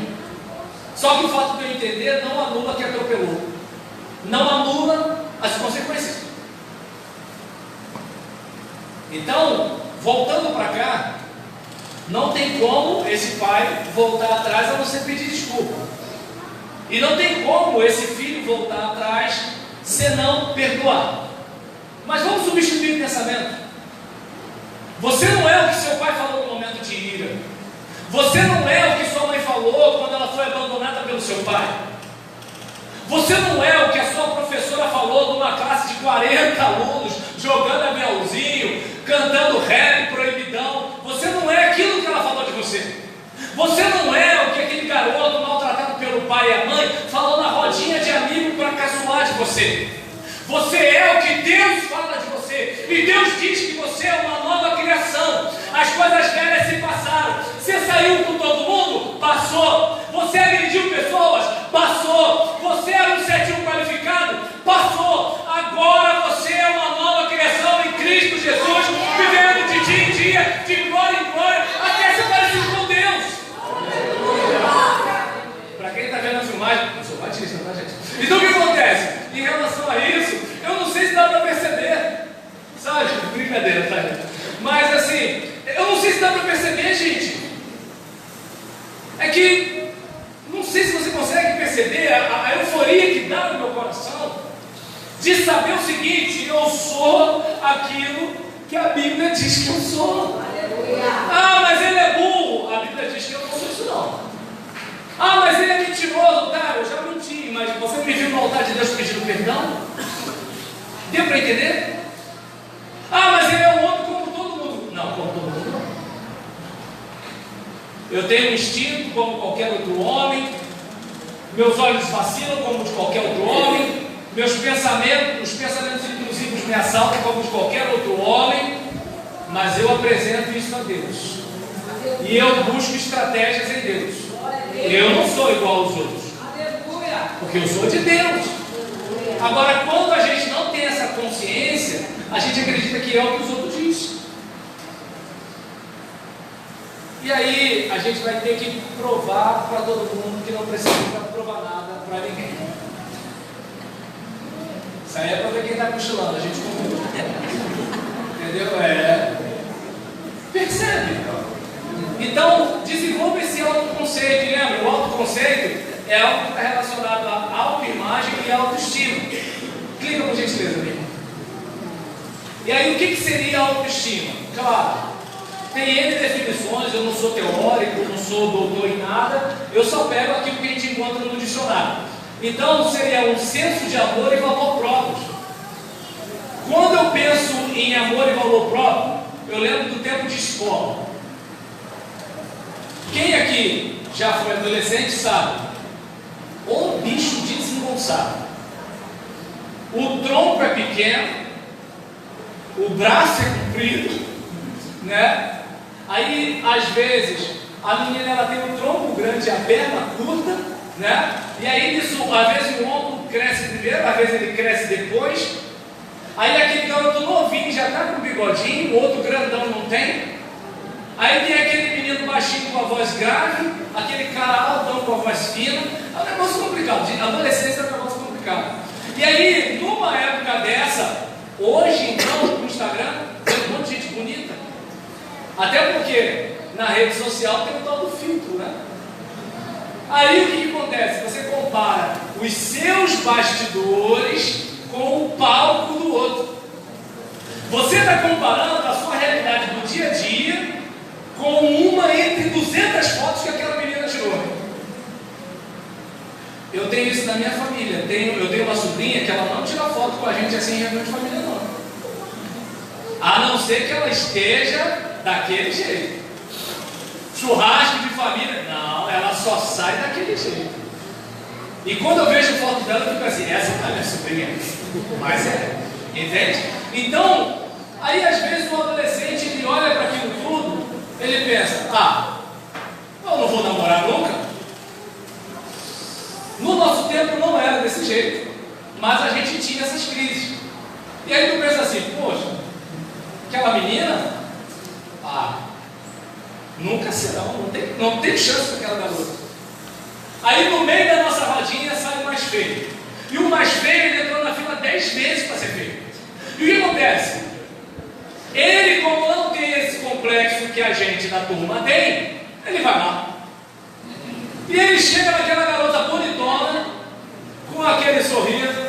Só que o fato de eu entender não anula que atropelou. Não anula as consequências. Então, voltando para cá, não tem como esse pai voltar atrás a não ser pedir desculpa. E não tem como esse filho voltar atrás senão perdoar. Mas vamos substituir o pensamento. Você não é o que seu pai falou no momento de ira. Você não é o que sua mãe falou quando ela foi abandonada pelo seu pai. Você não é o que a sua professora falou numa classe de 40 alunos, jogando aviãozinho, cantando rap proibidão. Você não é aquilo que ela falou de você. Você não é o que aquele garoto maltratado pelo pai e a mãe falou na rodinha de amigo para caçoar de você. Você é o que Deus fala de você. E Deus diz que você é uma nova criação. As coisas velhas se passaram. Você saiu com todo mundo? Passou. Você agrediu pessoas? Passou. Você era um cetinho qualificado? Passou. Agora você é uma nova criação em Cristo Jesus, vivendo de dia em dia, de glória em glória, até se parecer com Deus. Para quem está vendo a filmagem, eu sou batista, tá, gente? Então o que acontece? Em relação a isso, eu não sei se dá para perceber, sabe? Brincadeira, tá, gente? Mas assim, eu não sei se dá para perceber, gente. É que, não sei se você consegue perceber a euforia que dá no meu coração de saber o seguinte: eu sou aquilo que a Bíblia diz que eu sou. Ah, mas ele é burro. A Bíblia diz que eu não sou isso não. Ah, mas ele é mentiroso. Tá, eu já menti, mas você me viu no altar de Deus pedindo perdão? Deu para entender? Ah, mas ele é um homem como todo mundo. Não, como todo mundo não. Eu tenho um instinto como qualquer outro homem. Meus olhos vacilam como de qualquer outro homem. Meus pensamentos, os pensamentos intrusivos me assaltam como de qualquer outro homem. Mas eu apresento isso a Deus. E eu busco estratégias em Deus. Eu não sou igual aos outros, porque eu sou de Deus. Agora, quando a gente não tem essa consciência, a gente acredita que é o que os outros dizem. E aí a gente vai ter que provar para todo mundo que não precisa provar nada para ninguém. Isso aí é para ver quem está cochilando, a gente conclui. Entendeu? Percebe? Então, desenvolva esse autoconceito. Lembra? O autoconceito é algo que está relacionado à autoimagem e à autoestima. Clica por gentileza, amigo. E aí, o que seria autoestima? Claro, tem N definições. Eu não sou teórico, não sou doutor em nada. Eu só pego aquilo que a gente encontra no dicionário. Então, seria um senso de amor e valor próprios. Quando eu penso em amor e valor próprio, eu lembro do tempo de escola. Quem aqui já foi adolescente sabe, o bicho desengonçado. O tronco é pequeno, o braço é comprido, né? Aí, às vezes, a menina ela tem o tronco grande e a perna curta, né? E aí, isso, às vezes, o ombro cresce primeiro, às vezes ele cresce depois. Aí, aquele garoto novinho já está com bigodinho, o outro grandão não tem. Aí tem aquele menino baixinho com a voz grave, aquele cara altão com a voz fina. É um negócio complicado, de adolescência é um negócio complicado. E aí, numa época dessa, hoje então, no Instagram, tem um monte de gente bonita. Até porque na rede social tem o tal do filtro, né? Aí o que acontece? Você compara os seus bastidores com o palco do outro. Você está comparando a sua realidade do dia a dia com uma entre 200 fotos que aquela menina tirou. Eu tenho isso na minha família. Eu tenho uma sobrinha que ela não tira foto com a gente assim em reunião de família, não. A não ser que ela esteja daquele jeito. Churrasco de família, não, ela só sai daquele jeito. E quando eu vejo foto dela, eu fico assim, essa não é minha sobrinha. Mas é, entende? Então, aí às vezes o adolescente, ele olha para aquilo tudo, ele pensa, eu não vou namorar nunca. No nosso tempo não era desse jeito, mas a gente tinha essas crises. E aí tu pensa assim, poxa, aquela menina, nunca será, não tem chance com aquela garota. Aí no meio da nossa rodinha sai o mais feio. E o mais feio, ele entrou na fila 10 vezes para ser feio. E o que acontece? Ele, como não tem esse complexo que a gente da turma tem, ele vai lá. E ele chega naquela garota bonitona, com aquele sorriso,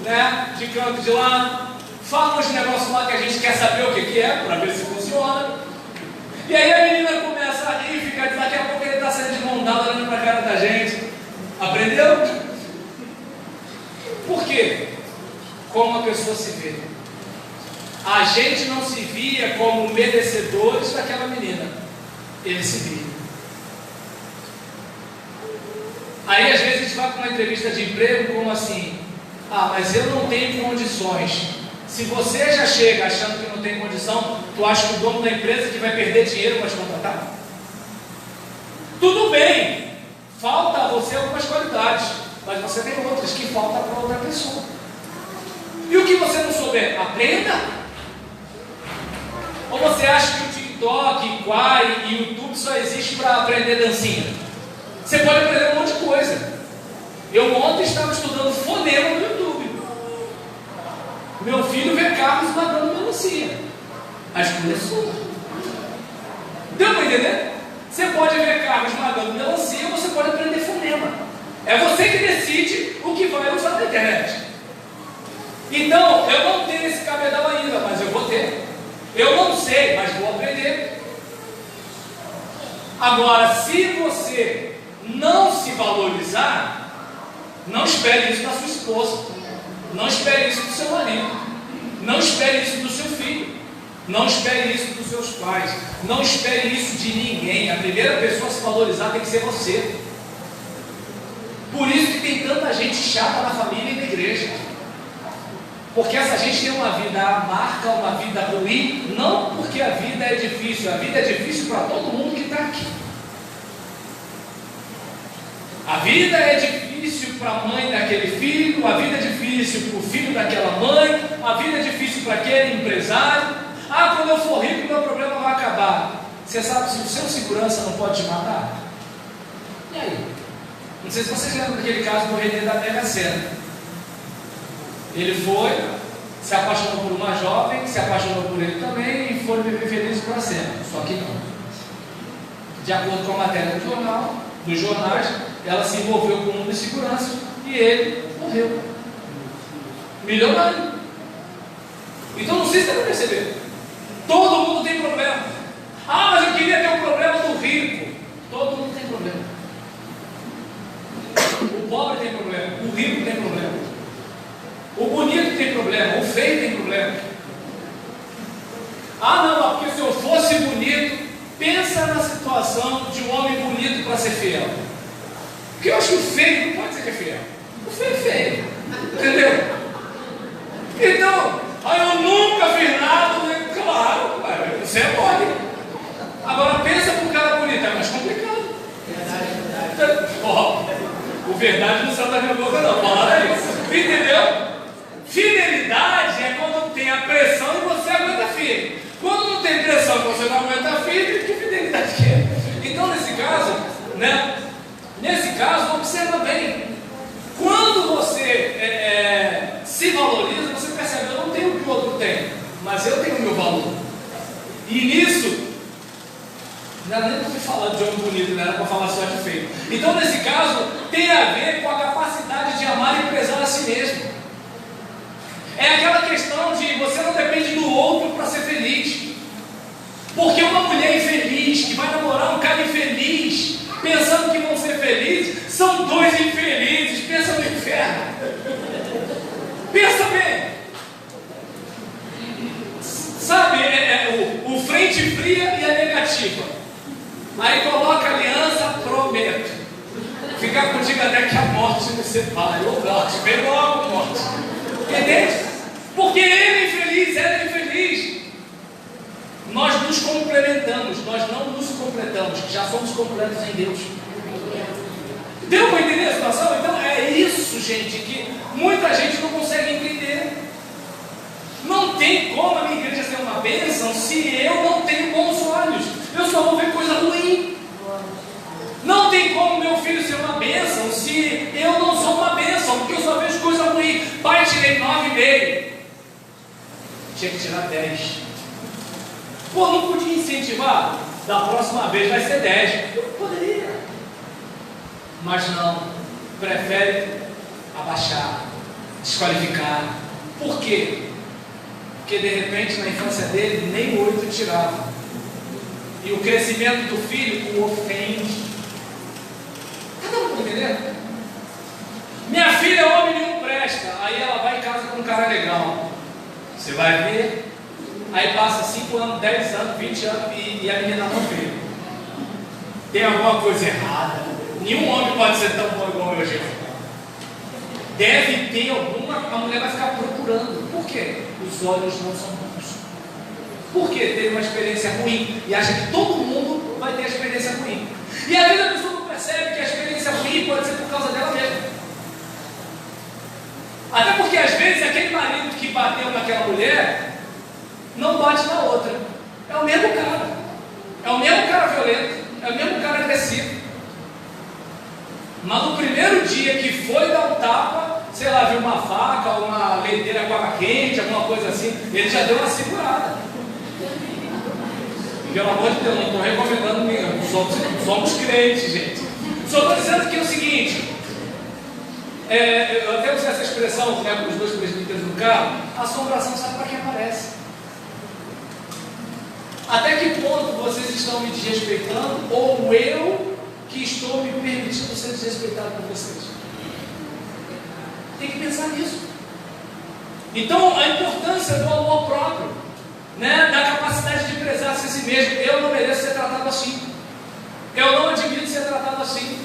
né, de canto de lado, fala uns negócios lá que a gente quer saber o que é, para ver se funciona. E aí a menina começa a rir, fica, daqui a pouco ele está saindo de mão dada olhando para a cara da gente. Aprendeu? Por quê? Como a pessoa se vê. A gente não se via como merecedores daquela menina. Ele se via. Aí às vezes a gente vai para uma entrevista de emprego como assim, mas eu não tenho condições. Se você já chega achando que não tem condição, tu acha que o dono da empresa que vai perder dinheiro para te contratar? Tudo bem, falta a você algumas qualidades, mas você tem outras que faltam para outra pessoa. E o que você não souber, aprenda. Ou você acha que o TikTok, Quai e YouTube só existe para aprender dancinha? Você pode aprender um monte de coisa. Eu ontem estava estudando fonema no YouTube. Meu filho vê Carlos matando melancia. A escolha é sua. Deu para entender? Você pode ver Carlos matando melancia ou você pode aprender fonema. É você que decide o que vai usar na internet. Então, eu não tenho esse cabedal ainda, mas eu vou ter. Eu não sei, mas vou aprender. Agora, se você não se valorizar, não espere isso da sua esposa. Não espere isso do seu marido. Não espere isso do seu filho. Não espere isso dos seus pais. Não espere isso de ninguém. A primeira pessoa a se valorizar tem que ser você. Por isso que tem tanta gente chata na família e na igreja. Porque essa gente tem uma vida amarga, uma vida ruim, não porque a vida é difícil. A vida é difícil para todo mundo que está aqui. A vida é difícil para a mãe daquele filho, a vida é difícil para o filho daquela mãe, a vida é difícil para aquele empresário. Quando eu for rico, meu problema vai acabar. Você sabe se o seu segurança não pode te matar? E aí? Não sei se vocês lembram daquele caso do Renê da Mega Sena. Ele foi, se apaixonou por uma jovem, se apaixonou por ele também e foi viver feliz para sempre. Só que não. De acordo com a matéria do jornal, dos jornais, ela se envolveu com o mundo de segurança e ele morreu. Milionário. Então não sei se você vai perceber. Todo mundo tem problema. Mas eu queria ter o problema do rico. Todo mundo tem problema. O pobre tem problema. O rico tem problema. O bonito tem problema. O feio tem problema. Não, porque se eu fosse bonito, pensa na situação de um homem bonito para ser fiel. Porque eu acho que o feio não pode ser que é fiel. O feio é feio. Entendeu? Então, eu nunca fiz nada. Claro, você é mole. Agora pensa para o cara bonito, é mais complicado. Verdade. O verdade não sai da minha boca não. Fala isso. Entendeu? Fidelidade é quando tem a pressão e você aguenta firme. Quando não tem pressão e você não aguenta firme, que fidelidade que é? Então nesse caso, né? Nesse caso, observa bem. Quando você se valoriza, você percebe, eu não tenho o que o outro tem, mas eu tenho o meu valor. E nisso, não era nem para me falar de homem bonito, não era para falar só de feio. Então nesse caso, tem a ver com a capacidade de amar e prezar a si mesmo. É aquela questão de você não depende do outro para ser feliz. Porque uma mulher infeliz, que vai namorar um cara infeliz, pensando que vão ser felizes, são dois infelizes. Pensa no inferno. Pensa bem. Sabe, frente fria e a negativa. Aí coloca a aliança, prometo. Ficar contigo até que a morte nos separe. Ou morte, vem logo morte. Entende? Porque ele é infeliz, ela é infeliz. Nós nos complementamos, nós não nos completamos, já somos completos em Deus. Deu para entender a situação? Então é isso, gente, que muita gente não consegue entender. Não tem como a minha igreja ser uma bênção se eu não tenho bons olhos. Eu só vou ver coisa ruim. Não tem como meu filho ser uma bênção se eu não sou uma bênção, porque eu só vejo coisa ruim. Pai, tirei 9,5. Tinha que tirar 10. Pô, não podia incentivar? Da próxima vez vai ser 10. Eu poderia. Mas não. Prefere abaixar, desqualificar. Por quê? Porque de repente na infância dele nem 8 tirava. E o crescimento do filho o ofende. Cada um, tá entendendo? Minha filha, homem nenhum presta. Aí ela vai em casa com um cara legal. Você vai ver. Aí passa 5 anos, 10 anos, 20 anos e a menina não vê. Tem alguma coisa errada. Nenhum homem pode ser tão bom igual o meu jeito. Deve ter alguma. A mulher vai ficar procurando. Por quê? Os olhos não são bons. Por quê? Teve uma experiência ruim e acha que todo mundo vai ter a experiência ruim. E às vezes a pessoa não percebe que a experiência ruim pode ser por causa dela mesma. Até porque às vezes aquele marido que bateu naquela mulher não bate na outra. É o mesmo cara. É o mesmo cara violento. É o mesmo cara agressivo. Mas no primeiro dia que foi dar um tapa, sei lá, viu uma faca, uma leiteira com água quente, alguma coisa assim, ele já deu uma segurada. Pelo amor de Deus, não estou recomendando nenhum. Somos crentes, gente. Só estou dizendo que é o seguinte. Eu até usei essa expressão, né, com os dois presbíteros no carro. A assombração sabe para que aparece. Até que ponto vocês estão me desrespeitando ou eu que estou me permitindo ser desrespeitado por vocês? Tem que pensar nisso. Então, a importância do amor próprio, né, da capacidade de prezar-se a si mesmo. Eu não mereço ser tratado assim. Eu não admito ser tratado assim.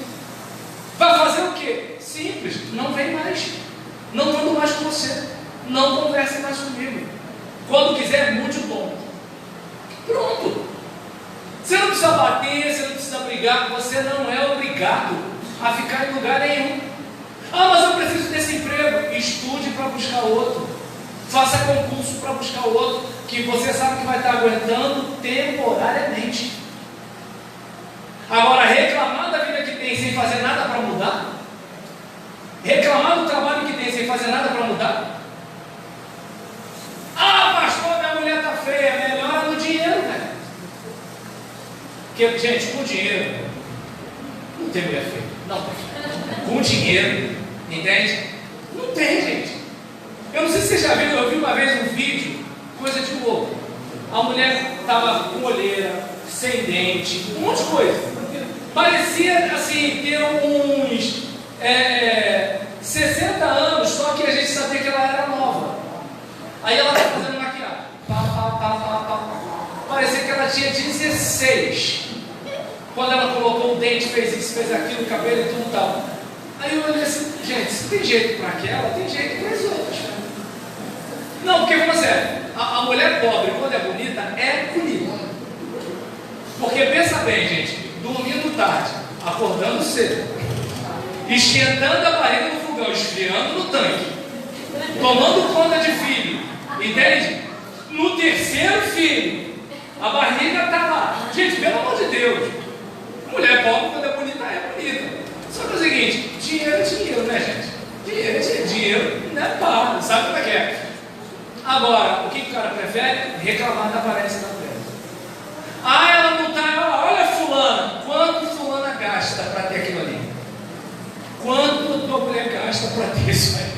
Vai fazer o quê? Simples. Não vem mais. Não ando mais com você. Não converse mais comigo. Quando quiser, mude o tom. Pronto. Você não precisa bater, você não precisa brigar. Você não é obrigado a ficar em lugar nenhum. Ah, mas eu preciso desse emprego. Estude para buscar outro. Faça concurso para buscar outro, que você sabe que vai estar aguentando temporariamente. Agora, reclamar da vida que tem sem fazer nada para mudar? Reclamar do trabalho que tem sem fazer nada para mudar? Ah, pastor, minha mulher está feia. Melhora no dinheiro, né? Porque, gente, com dinheiro não tem mulher feia. Não tem. Com dinheiro, entende? Não tem, gente. Eu não sei se você já viu, eu vi uma vez um vídeo, coisa de louco. A mulher estava com olheira, sem dente, um monte de coisa. Parecia assim, ter uns 60 anos, só que a gente sabia que ela era nova. Aí ela estava fazendo maquiagem. Parecia que ela tinha 16. Quando ela colocou o dente, fez isso, fez aquilo, o cabelo e tudo tal. Aí eu olhei assim, gente, se tem jeito para aquela, tem jeito para as outras. Não, porque vamos dizer, a mulher pobre, quando é bonita, é bonita. Porque pensa bem, gente, dormindo tarde, acordando cedo, esquentando a barriga no fogão, esfriando no tanque, tomando conta de filho, entende? No terceiro filho, a barriga está lá. Gente, pelo amor de Deus, mulher pobre, quando é bonita, é bonita. Só que é o seguinte, dinheiro é dinheiro, né, gente? Dinheiro é dinheiro, dinheiro não é pago, sabe como é que é? Agora, o que o cara prefere? Reclamar da aparência da mulher. Ah, ela não está. Olha fulana. Quanto fulana gasta para ter aquilo ali? Quanto a tua mulher gasta para ter isso aí?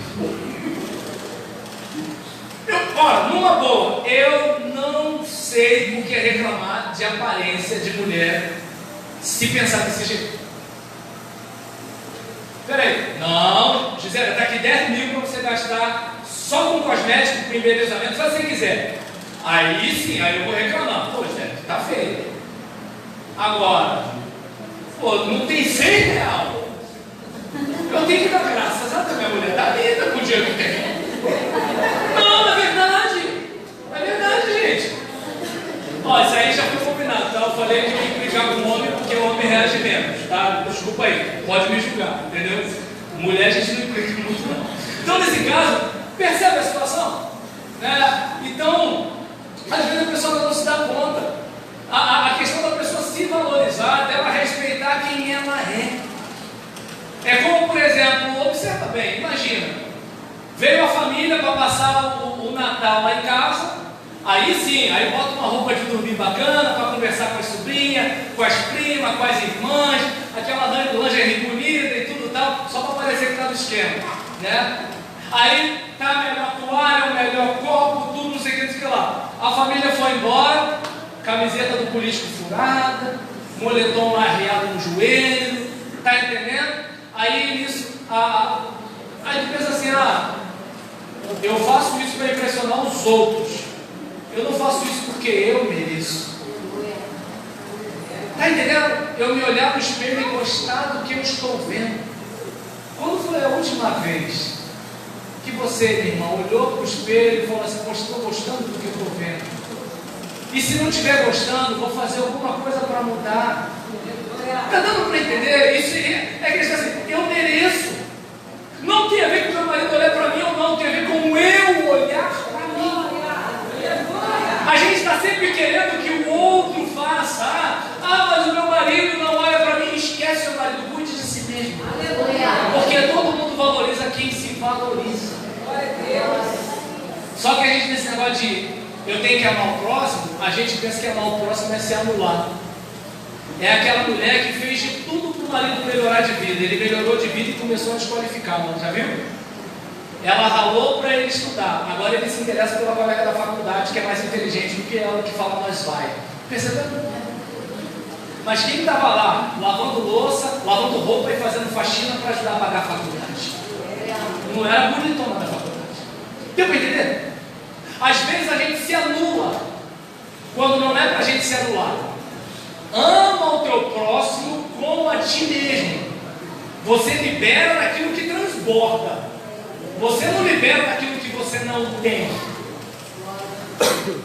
Olha, numa boa, eu não sei o que é reclamar de aparência de mulher se pensar desse jeito. Peraí, não, Gisele, está aqui 10 mil para você gastar só com cosmético, com embelezamento, se você quiser. Aí sim, aí eu vou reclamar. Pô, Gisele, tá feio. Agora, pô, não tem 100 reais. tenho que dar graças a Deus, minha mulher está linda com o dinheiro que tem. Não, é verdade. É verdade, gente. Ó, isso aí já foi combinado, tá? Eu falei que eu ia brigar com o homem porque o homem reage menos, tá? Desculpa aí, pode me julgar, entendeu? Mulher a gente não implica muito, não. Então, nesse caso, percebe a situação? Né? Então, às vezes a pessoa não se dá conta. A questão da pessoa se valorizar, dela respeitar quem ela é. É como, por exemplo, observa bem, imagina, veio a família para passar o Natal lá em casa, aí sim, aí bota uma roupa de dormir bacana para conversar com as sobrinhas, com as primas, com as irmãs, aquela lingerie bonita e tudo tal, só para parecer que está no esquema, né? Aí tá a melhor toalha, o melhor copo, tudo, não sei o que, não sei o que lá. A família foi embora, camiseta do político furada, moletom arreado no joelho, tá entendendo? Aí nisso, aí tu pensa assim, eu faço isso para impressionar os outros. Eu não faço isso porque eu mereço. Tá entendendo? Eu me olhar no espelho e gostar do que eu estou vendo. Quando foi a última vez que você, minha irmã, olhou para o espelho e falou assim, estou gostando do que eu estou vendo? E se não estiver gostando, vou fazer alguma coisa para mudar. Está dando para entender? Isso é que assim, eu mereço. Não tem a ver com o meu marido olhar para mim ou não, tem a ver com eu olhar para mim. A gente está sempre querendo que o outro faça. Mas o meu marido não olha para mim. Esquece seu marido, cuide de si mesmo. Porque todo mundo valoriza quem se valoriza. Só que a gente, nesse negócio de eu tenho que amar o próximo, a gente pensa que amar o próximo é ser anulado. É aquela mulher que fez de tudo para o marido melhorar de vida. Ele melhorou de vida e começou a desqualificar, mano, já viu? Ela ralou para ele estudar. Agora ele se interessa pela colega da faculdade que é mais inteligente do que ela, que fala nós vai. Percebeu? Mas quem estava lá, lavando louça, lavando roupa e fazendo faxina para ajudar a pagar a faculdade? Não era bonitona da faculdade. Deu para entender? Às vezes a gente se anula quando não é para a gente se anular. Ama o teu próximo como a ti mesmo. Você libera daquilo que transborda. Você não libera daquilo que você não tem.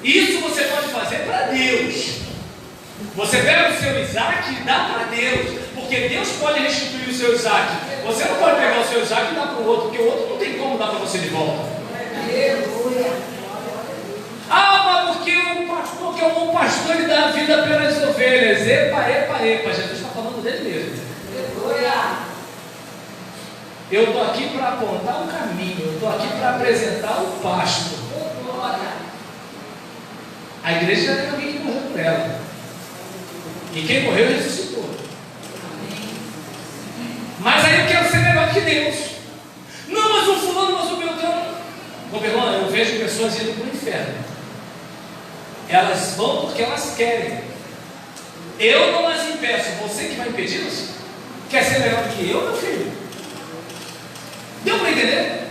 Isso você pode fazer para Deus. Você pega o seu Isaac e dá para Deus, porque Deus pode restituir o seu Isaac. Você não pode pegar o seu Isaac e dar para o outro, porque o outro não tem como dar para você de volta. Mas porque o pastor ele dá a vida pelas ovelhas. Epa. Jesus está falando dele mesmo. Eu estou aqui para apontar o caminho, eu estou aqui para apresentar o pasto. A igreja já tem alguém que morreu por ela. E quem morreu ressuscitou. Mas aí eu quero ser melhor que Deus. Não, mas o fulano, mas o Beltrano. Irmão, eu vejo pessoas indo para o inferno. Elas vão porque elas querem. Eu não as impeço. Você que vai impedi-las? Quer ser melhor do que eu, meu filho? Deu para entender?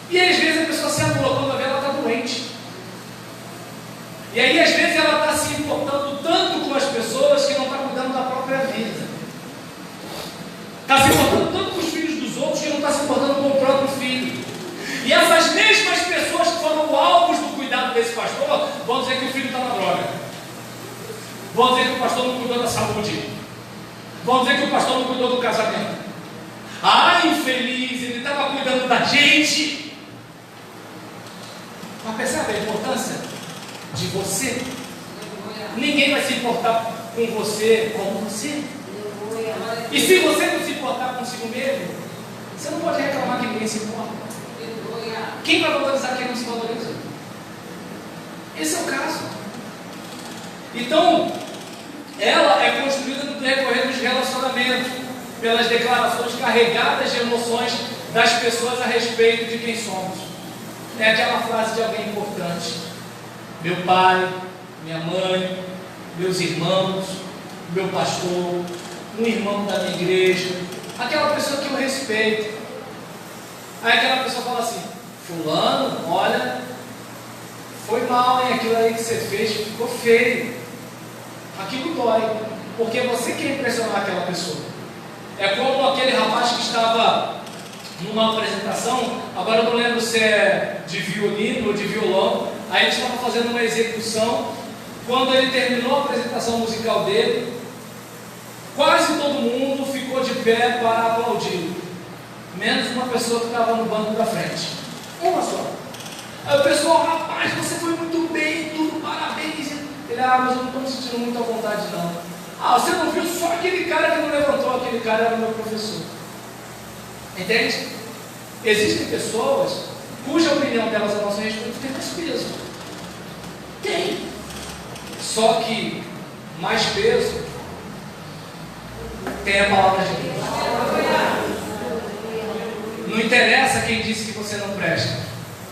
E aí, às vezes a pessoa se anula quando ela está doente. E aí às vezes ela está se importando tanto com as pessoas que não está cuidando da própria vida. Está se importando tanto com os filhos dos outros que não está se importando com o próprio filho. E essas mesmas pessoas que foram alvos do cuidado desse pastor vão dizer que o filho está na droga. Vão dizer que o pastor não cuidou da saúde. Vão dizer que o pastor não cuidou do casamento. Infeliz, ele estava cuidando da gente. Mas percebe a importância de você? Ninguém vai se importar com você como você. E se você não se importar consigo mesmo, você não pode reclamar que ninguém se importa. Quem vai valorizar quem não se valoriza? Esse é o caso. Então, ela é construída no decorrer dos relacionamentos, pelas declarações carregadas de emoções das pessoas a respeito de quem somos. É aquela frase de alguém importante: meu pai, minha mãe, meus irmãos, meu pastor, um irmão da minha igreja, aquela pessoa que eu respeito. Aí aquela pessoa fala assim: fulano, olha, foi mal, hein? Aquilo aí que você fez ficou feio. Aquilo dói, porque você quer impressionar aquela pessoa. É como aquele rapaz que estava numa apresentação, agora eu não lembro se é de violino ou de violão, aí eles estavam fazendo uma execução. Quando ele terminou a apresentação musical dele, quase todo mundo ficou de pé para aplaudir, menos uma pessoa que estava no banco da frente, uma só. Aí o pessoal: rapaz, você foi muito bem, tudo, parabéns. Ele: mas eu não estou me sentindo muito à vontade não. Você não viu só aquele cara que não levantou, aquele cara era o meu professor. Entende? Existem pessoas cuja opinião delas a nosso respeito tem mais peso. Tem. Só que mais peso tem a palavra de Deus. Não interessa quem disse que você não presta.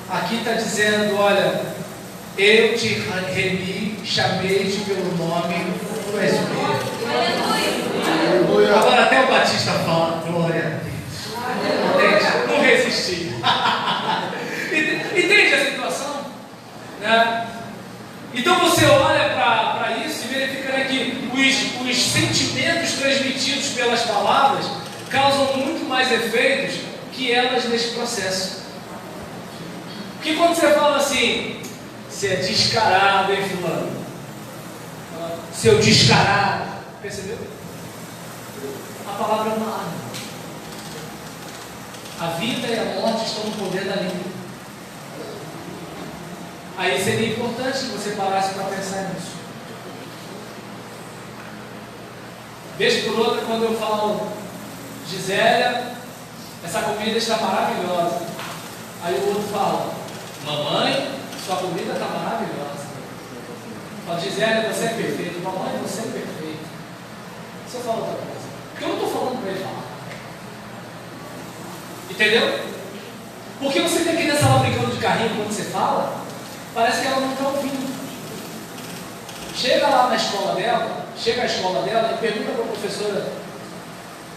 Aqui está dizendo: olha, eu te remi, chamei-te pelo nome, tu és meu. Agora até o Batista fala: glória a Deus. Entende? Não resisti. Entende a situação? Né? Então você olha para isso e verifica, né, que os sentimentos transmitidos pelas palavras causam muito mais efeitos que elas nesse processo. Porque quando você fala assim: você é descarado, hein, fulano? Seu descarado. Percebeu? A palavra é uma arma. A vida e a morte estão no poder da língua. Aí seria importante que você parasse para pensar nisso. Vez por outra, quando eu falo: Gisélia, essa comida está maravilhosa. Aí o outro fala: mamãe, sua comida está maravilhosa. Fala: Gisélia, você é perfeita. Mamãe, você é perfeita. Se eu falo outra coisa, porque eu não estou falando para ele falar. Entendeu? Porque você tem que nessa lá brincando de carrinho quando você fala, parece que ela não está ouvindo. Chega lá na escola dela, chega à escola dela e pergunta para a professora.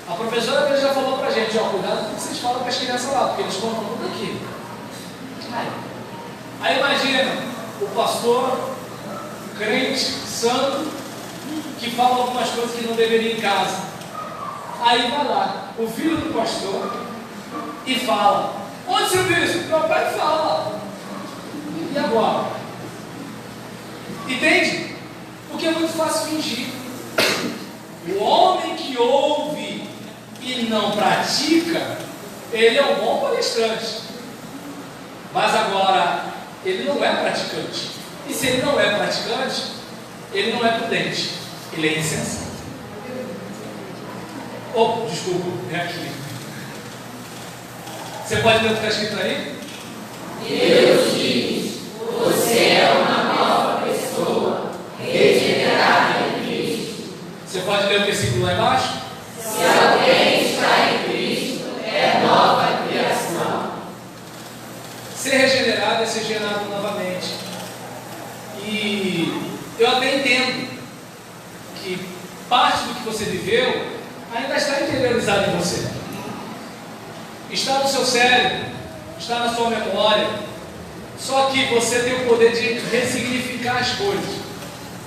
A professora já falou para a gente: cuidado com o que vocês falam para as crianças lá, porque eles contam tudo aqui. Aí imagina o pastor, crente, santo, que fala algumas coisas que não deveria em casa. Aí vai lá o filho do pastor e fala: onde você viu isso? Meu pai fala. E agora? Entende? Porque é muito fácil fingir. O homem que ouve e não pratica, ele é um bom palestrante. Mas agora, ele não é praticante. E se ele não é praticante, ele não é prudente. Ele é insensato. Desculpa, é aqui. Você pode ler o que está escrito aí? Deus diz: você é uma nova pessoa, regenerada em Cristo. Você pode ler o versículo lá embaixo? Se alguém está em Cristo, é nova criação. Ser regenerado é ser gerado novamente. E eu até entendo que parte do que você viveu ainda está interiorizado em você. Está no seu cérebro, está na sua memória. Só que você tem o poder de ressignificar as coisas.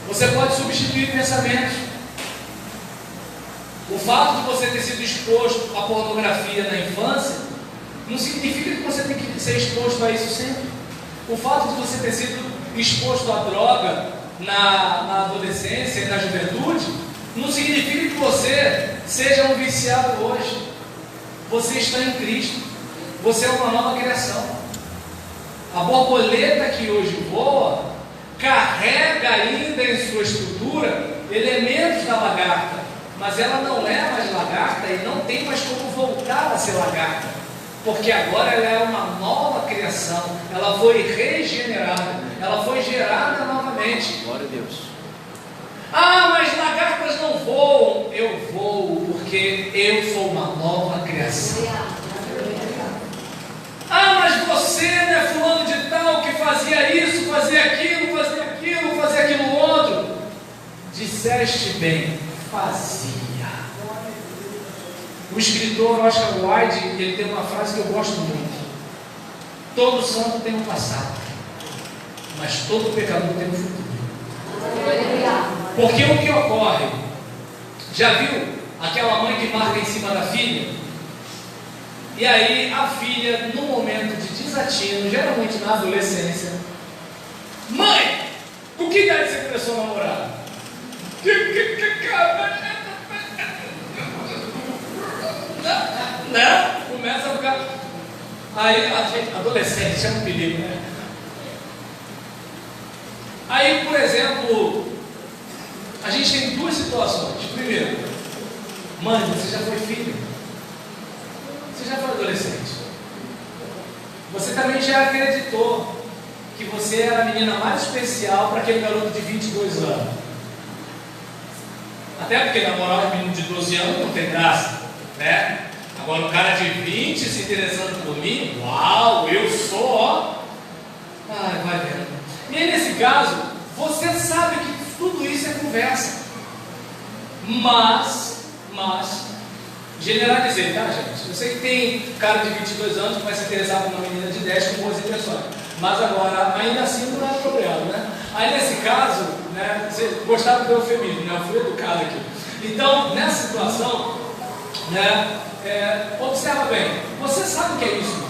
Você pode substituir pensamentos. O fato de você ter sido exposto à pornografia na infância não significa que você tem que ser exposto a isso sempre. O fato de você ter sido exposto à droga na adolescência e na juventude não significa que você seja um viciado hoje. Você está em Cristo. Você é uma nova criação. A borboleta que hoje voa carrega ainda em sua estrutura elementos da lagarta, mas ela não é mais lagarta e não tem mais como voltar a ser lagarta, porque agora ela é uma nova criação. Ela foi regenerada, ela foi gerada novamente. Glória a Deus. Mas lagartas não voam. Eu voo porque eu sou uma nova criação. Mas você, né, fulano de tal, que fazia isso, fazia aquilo, fazia aquilo outro. Disseste bem, fazia. O escritor Oscar Wilde, ele tem uma frase que eu gosto muito: todo santo tem um passado, mas todo pecador tem um futuro. Porque o que ocorre? Já viu aquela mãe que marca em cima da filha? E aí a filha, no momento de desatino, geralmente na adolescência, mãe, o que dá de você começou a namorar? Né? Começa a ficar. Aí a gente, adolescente, é um perigo, né? Aí, por exemplo, a gente tem duas situações. Primeiro, mãe, você já foi filho, você já foi adolescente, você também já acreditou que você era a menina mais especial para aquele garoto de 22 anos. Até porque namorar um menino de 12 anos não tem graça, né? Agora um cara de 20 se interessando por mim, uau, eu sou, ó. Ai, vai vendo. E aí nesse caso, você sabe que tudo isso é conversa. Mas, generalizei, tá, gente? Eu sei que tem cara de 22 anos que vai se interessar por uma menina de 10 com boas intenções. Mas agora, ainda assim não é apropriado, né? Aí nesse caso, né, você gostava do eufemismo, né? Eu fui educado aqui. Então, nessa situação, né, observa bem, você sabe o que é isso,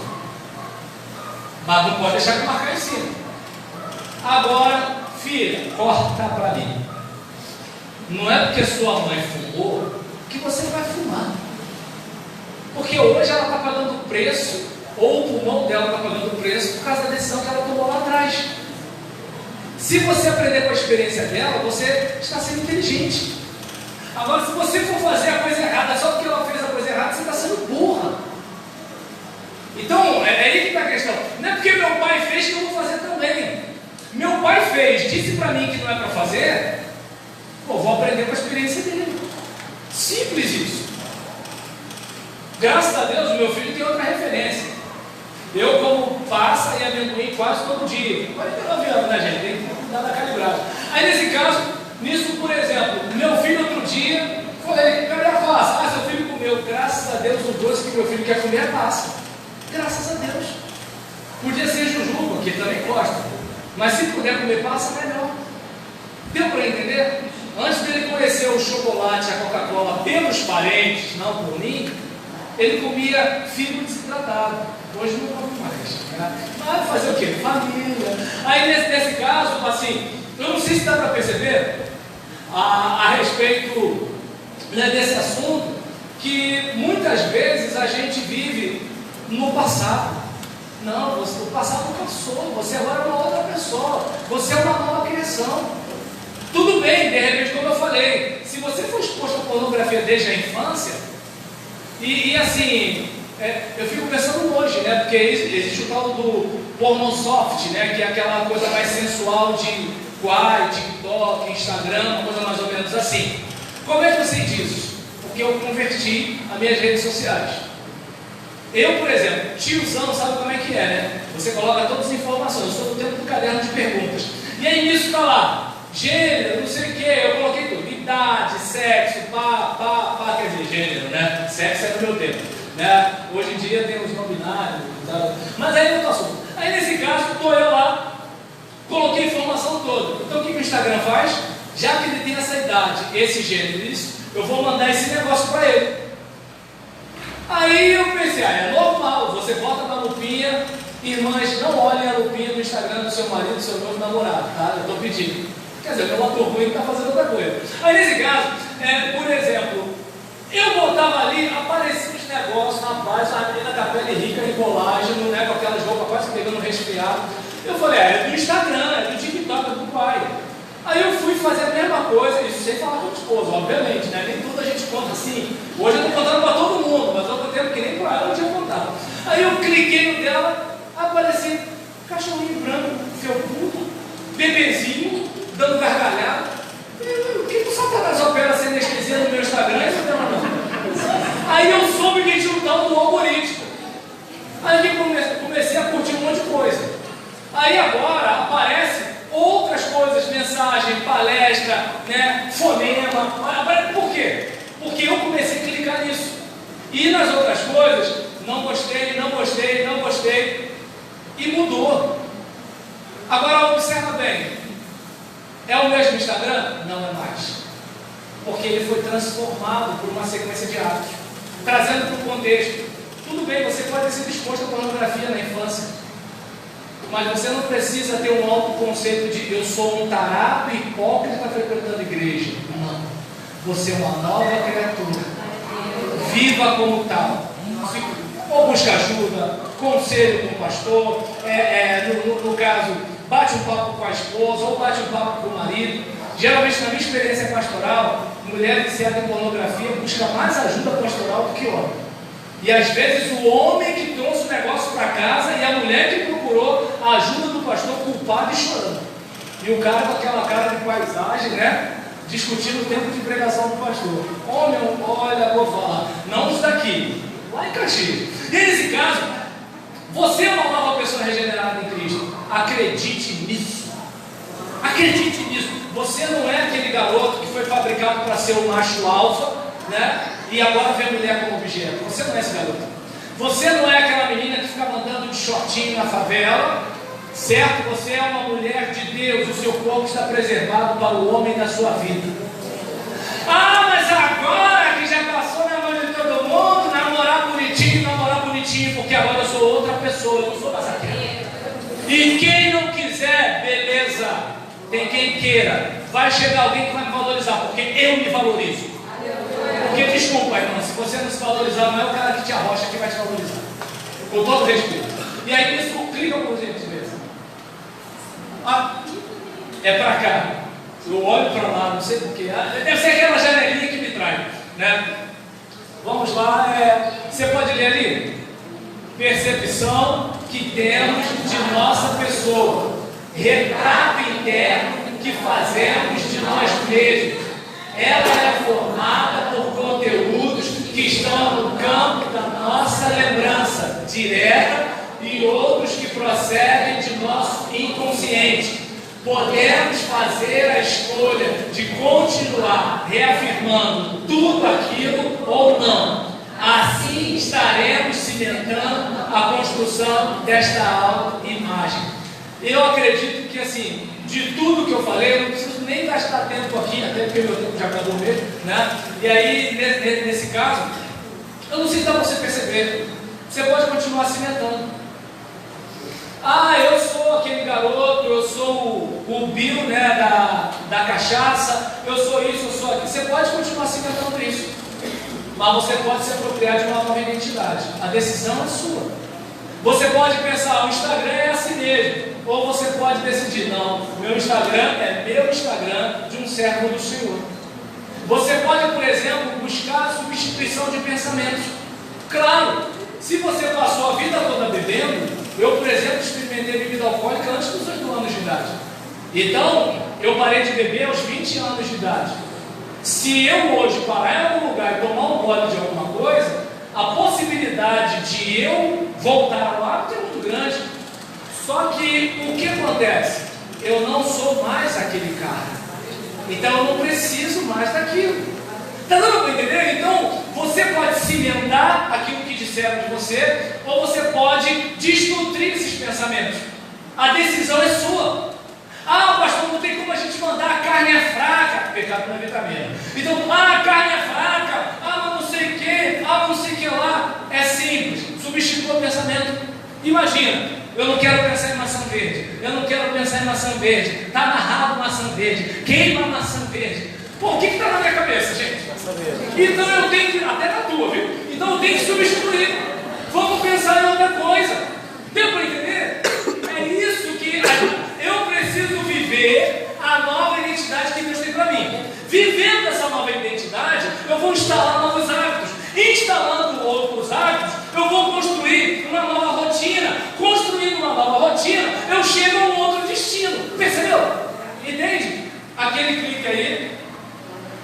mas não pode deixar de marcar em cima. Agora, filha, corta pra mim. Não é porque sua mãe fumou que você vai fumar. Porque hoje ela está pagando o preço, ou o pulmão dela está pagando o preço por causa da decisão que ela tomou lá atrás. Se você aprender com a experiência dela, você está sendo inteligente. Agora, se você for fazer a coisa errada só porque ela fez a coisa errada, você está sendo burra. Então, é aí que está a questão. Não é porque meu pai fez que eu vou fazer também. Meu pai fez, disse para mim que não é para fazer, vou aprender com a experiência dele. Simples isso. Graças a Deus, o meu filho tem outra referência. Eu como passa e amendoim quase todo dia. 49 anos, né, gente? Tem que dar da calibragem. Aí nesse caso, nisso, por exemplo, meu filho outro dia, falei, cadê a passa? Ah, seu filho comeu. Graças a Deus, o doce que meu filho quer comer é passa. Graças a Deus. Podia ser jujuba, que ele também gosta. Mas se puder comer passa, melhor. Deu para entender? Antes dele conhecer o chocolate, a Coca-Cola pelos parentes, não por mim, ele comia fibra desidratado. Hoje não come mais, né? Mas fazer o quê? Família. Aí nesse caso, assim, eu não sei se dá para perceber a respeito, né, desse assunto, que muitas vezes a gente vive no passado. Não, o passado passou, você agora é uma outra pessoa, você é uma nova criação. Tudo bem, de repente, como eu falei, se você for exposto à pornografia desde a infância, e assim, eu fico pensando hoje, né, porque existe o tal do pornosoft, né, que é aquela coisa mais sensual de Quai, TikTok, Instagram, uma coisa mais ou menos assim. Como é que eu sei disso? Porque eu converti as minhas redes sociais. Eu, por exemplo, tiozão, sabe como é que é, né? Você coloca todas as informações, eu sou do tempo do caderno de perguntas. E aí nisso está lá, gênero, não sei o que, eu coloquei tudo, idade, sexo, quer dizer, gênero, né? Sexo é do meu tempo, né? Hoje em dia tem os não binários, tá? Mas aí não assunto. Aí nesse caso, estou eu lá, coloquei a informação toda. Então o que o Instagram faz? Já que ele tem essa idade, esse gênero, isso, eu vou mandar esse negócio para ele. Aí eu pensei, é normal, você bota na lupinha, irmãs, não olhem a lupinha do Instagram do seu marido, do seu novo namorado, tá? Eu estou pedindo. Quer dizer, meu ator ruim está fazendo outra coisa. Aí nesse caso, por exemplo, eu botava ali, apareciam os negócios, rapaz, a menina com a pele rica em colágeno, né, com aquelas roupas quase pegando resfriado. Eu falei, é do Instagram, é do TikTok, é do pai. Aí eu fui fazer a mesma coisa, isso sem falar com a esposa, obviamente, né? Nem tudo a gente conta assim. Hoje eu estou contando para todo mundo, mas outro tempo que nem para ela eu tinha contado. Aí eu cliquei no dela, apareceu cachorrinho branco, felpudo, bebezinho, dando gargalhada. O que o Satanás opera sem anestesia no meu Instagram? Isso não. Aí eu soube que tinha um tal do algoritmo. Aí comecei a curtir um monte de coisa. Aí agora aparece outras coisas, mensagem, palestra, né, fonema. Por quê? Porque eu comecei a clicar nisso. E nas outras coisas, não gostei, e mudou. Agora observa bem, é o mesmo Instagram? Não é mais. Porque ele foi transformado por uma sequência de atos, trazendo para o contexto. Tudo bem, você pode ter sido exposto à pornografia na infância, mas você não precisa ter um autoconceito de eu sou um tarado hipócrita frequentando igreja. Não. Você é uma nova criatura. Viva como tal. Ou busca ajuda, conselho com o pastor, no caso, bate um papo com a esposa, ou bate um papo com o marido. Geralmente, na minha experiência pastoral, mulher viciada em pornografia busca mais ajuda pastoral do que homem. E às vezes o homem que trouxe o negócio para casa e a mulher que procurou a ajuda do pastor culpado e chorando. E o cara com aquela cara de paisagem, né? Discutindo o tempo de pregação do pastor. Homem, olha, vou falar, não os daqui, lá em Caxias. E nesse caso, você é uma nova pessoa regenerada em Cristo. Acredite nisso. Acredite nisso. Você não é aquele garoto que foi fabricado para ser o macho alfa, né? E agora vê a mulher como objeto. Você não é esse garoto. Você não é aquela menina que fica andando de shortinho na favela, certo? Você é uma mulher de Deus. O seu corpo está preservado para o homem da sua vida. Ah, mas agora que já passou na mão de todo mundo, namorar bonitinho, porque agora eu sou outra pessoa, eu não sou mais aquela. E quem não quiser, beleza, tem quem queira. Vai chegar alguém que vai me valorizar, porque eu me valorizo. Porque, desculpa, irmão, se você não se valorizar, não é o cara que te arrocha que vai te valorizar. Com todo respeito. E aí, isso clica por gentileza. Ah, é pra cá. Eu olho para lá, não sei porquê. Deve ser aquela janelinha que me trai, né? Vamos lá, você pode ler ali? Percepção que temos de nossa pessoa. Retrato interno que fazemos de nós mesmos. Ela é formada por conteúdos que estão no campo da nossa lembrança direta e outros que procedem de nosso inconsciente. Podemos fazer a escolha de continuar reafirmando tudo aquilo ou não. Assim estaremos cimentando a construção desta autoimagem. Eu acredito que, assim, de tudo que eu falei, eu não preciso nem gastar tempo aqui, até porque meu tempo já acabou mesmo, né? E aí, nesse caso, eu não sei se dá para você perceber, você pode continuar cimentando. Ah, eu sou aquele garoto, eu sou o Bill, né, da cachaça, eu sou isso, eu sou aquilo. Você pode continuar cimentando isso, mas você pode se apropriar de uma nova identidade. A decisão é sua. Você pode pensar, o Instagram é assim mesmo. Ou você pode decidir, não, meu Instagram é meu Instagram de um servo do Senhor. Você pode, por exemplo, buscar a substituição de pensamentos. Claro, se você passou a vida toda bebendo, eu, por exemplo, experimentei bebida alcoólica antes dos 8 anos de idade. Então, eu parei de beber aos 20 anos de idade. Se eu hoje parar em algum lugar e tomar um gole de alguma coisa, a possibilidade de eu voltar ao hábito é muito grande. Só que o que acontece? Eu não sou mais aquele cara. Então eu não preciso mais daquilo. Está dando para entender? Então você pode cimentar aquilo que disseram de você, ou você pode desnutrir esses pensamentos. A decisão é sua. Ah, pastor, não tem como a gente mandar, a carne é fraca. Pecado não é vitamina. Então, a carne é fraca, mas não sei o que, não sei o que lá. É simples, substitua o pensamento. Imagina, eu não quero pensar em maçã verde, eu não quero pensar em maçã verde, está narrado maçã verde, queima a maçã verde. Pô, o que está na minha cabeça, gente? Então eu tenho que, até na tua, viu? Então eu tenho que substituir. Vamos pensar em outra coisa. Deu para entender? É isso que eu preciso viver a nova identidade que Deus tem para mim. Vivendo essa nova identidade, eu vou instalar novos hábitos. Instalando outros hábitos, eu vou construir uma nova rotina. Construindo uma nova rotina, eu chego a um outro destino. Percebeu? Entende? Aquele clique aí,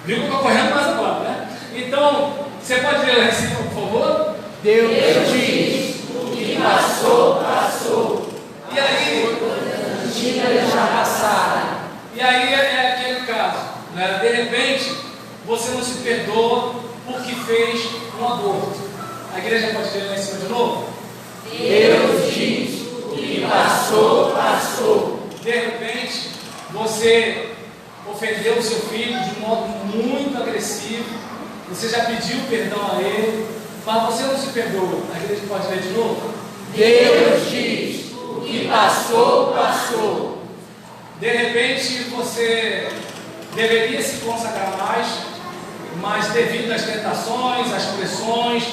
viu que eu estou correndo mais agora, né? Então, você pode ler lá em cima, por favor? Deus diz: o que passou, passou. E aí, antigas já passaram. E aí é aquele caso, né? De repente, você não se perdoa porque fez um aborto. A igreja pode ler lá em cima de novo? Deus diz: o que passou, passou. De repente, você ofendeu o seu filho de um modo muito agressivo. Você já pediu perdão a ele, mas você não se perdoa. A igreja pode ler de novo? Deus diz: o que passou, passou. De repente você deveria se consagrar mais, mas devido às tentações, às pressões,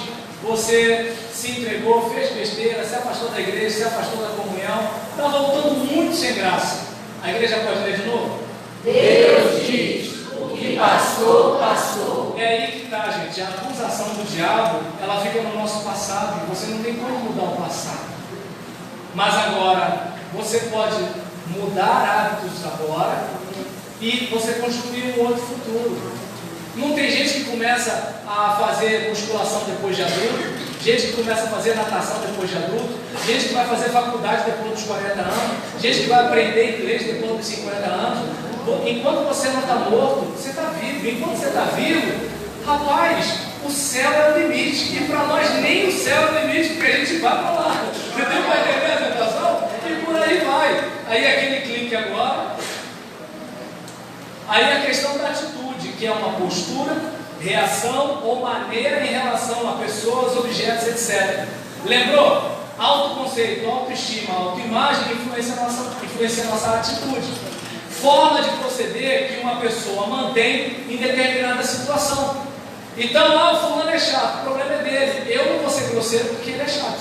você se entregou, fez besteira, se afastou da igreja, se afastou da comunhão, está voltando muito sem graça. A igreja pode ler de novo? Deus diz: o que passou, passou. É aí que está, gente. A acusação do diabo, ela fica no nosso passado, e você não tem como mudar o passado. Mas agora, você pode mudar hábitos agora e você construir um outro futuro. Não tem gente que começa a fazer musculação depois de adulto, gente que começa a fazer natação depois de adulto, gente que vai fazer faculdade depois dos 40 anos, gente que vai aprender inglês depois dos 50 anos. Enquanto você não está morto, você está vivo. Enquanto você está vivo, rapaz, o céu é o limite. E para nós nem o céu é o limite, porque a gente vai para lá. Você tem para entender a tentação? E por aí vai. Aí aquele clique agora. Aí a questão da atitude, que é uma postura, reação ou maneira em relação a pessoas, objetos, etc. Lembrou? Autoconceito, autoestima, autoimagem influencia a nossa atitude. Forma de proceder que uma pessoa mantém em determinada situação. Então, o fulano é chato, o problema é dele. Eu não vou ser grosseiro porque ele é chato.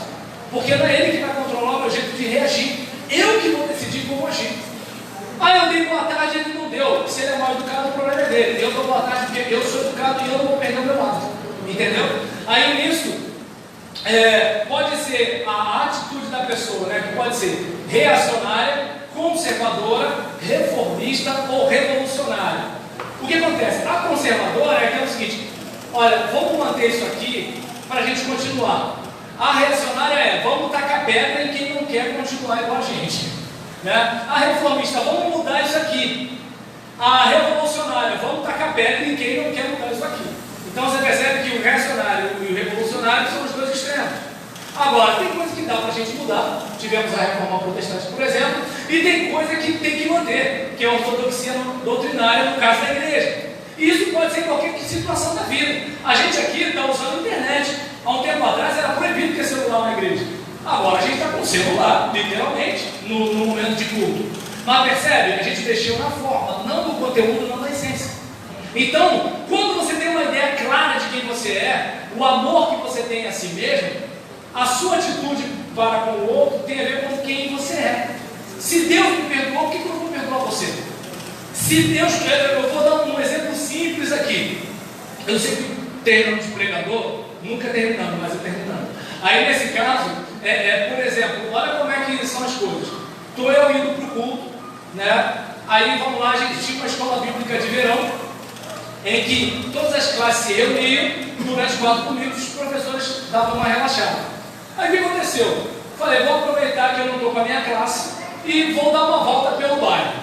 Porque não é ele que vai controlar o meu jeito de reagir. Eu que vou decidir como agir. Eu dei boa tarde e ele não deu. Se ele é mal educado, o problema é dele. Eu dou boa tarde porque eu sou educado e eu não vou perder o meu lado. Entendeu? Aí nisso, pode ser a atitude da pessoa, né? Que pode ser reacionária, conservadora, reformista ou revolucionária. O que acontece? A conservadora é aquela seguinte: olha, vamos manter isso aqui para a gente continuar. A reacionária é: vamos tacar pedra em quem não quer continuar igual a gente, né? A reformista: vamos mudar isso aqui. A revolucionária: vamos tacar pedra em quem não quer mudar isso aqui. Então você percebe que o reacionário e o revolucionário são os dois extremos. Agora, tem coisa que dá para a gente mudar. Tivemos a reforma protestante, por exemplo, e tem coisa que tem que manter, que é a ortodoxia doutrinária no caso da igreja. E isso pode ser em qualquer situação da vida. A gente aqui está usando a internet. Há um tempo atrás era proibido ter celular na igreja. Agora a gente está com celular, literalmente, no momento de culto. Mas percebe? A gente mexeu na forma, não no conteúdo, não na essência. Então, quando você tem uma ideia clara de quem você é, o amor que você tem a si mesmo, a sua atitude para com o outro tem a ver com quem você é. Se Deus me perdoou, por que eu vou perdoar você? Se Deus, eu vou dar um exemplo simples aqui. Eu sempre terminando de pregador, nunca terminando, mas eu terminando. Aí nesse caso, por exemplo, olha como é que são as coisas. Estou eu indo para o culto, né? Aí vamos lá, a gente tinha uma escola bíblica de verão, em que todas as classes se reuniam, durante 4 domingos os professores davam uma relaxada. Aí o que aconteceu? Falei, vou aproveitar que eu não estou com a minha classe e vou dar uma volta pelo bairro.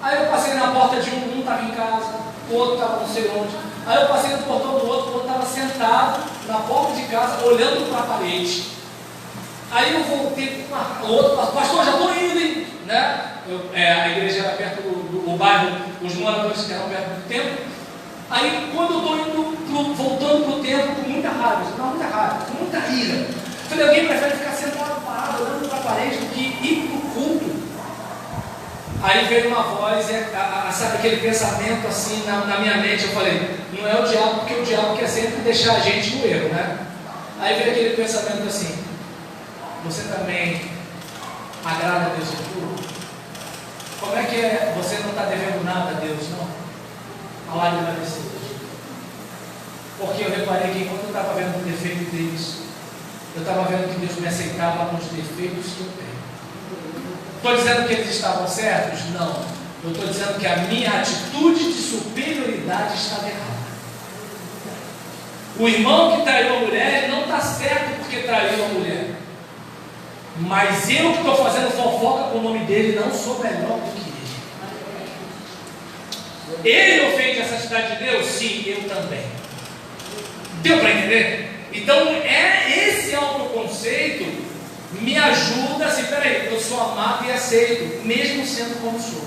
Aí eu passei na porta de um estava em casa, o outro estava não sei onde. Aí eu passei no portão do outro, o outro estava sentado na porta de casa, olhando para a parede. Aí eu voltei, o outro, pastor, já estou indo, hein? Né? A igreja era perto do bairro, os moradores eram perto do templo. Aí quando eu estou indo, voltando para o templo, com muita raiva, com muita ira. Falei, alguém prefere ficar sentado parado, olhando para a parede, do que ir para o culto? Aí veio uma voz, sabe aquele pensamento assim na minha mente. Eu falei, não é o diabo, porque o diabo quer sempre deixar a gente no erro, né? Aí veio aquele pensamento assim: você também agrada a Deus em tudo? Como é que é? Você não está devendo nada a Deus, não? A lágrima desceu. Porque eu reparei que enquanto eu estava vendo o defeito deles, eu estava vendo que Deus me aceitava com os defeitos que eu tenho. Estou dizendo que eles estavam certos? Não. Eu estou dizendo que a minha atitude de superioridade estava errada. O irmão que traiu a mulher não está certo porque traiu a mulher. Mas eu que estou fazendo fofoca com o nome dele não sou melhor do que ele. Ele ofende a santidade de Deus? Sim, eu também. Deu para entender? Então esse autoconceito me ajuda assim, peraí, eu sou amado e aceito, mesmo sendo como sou.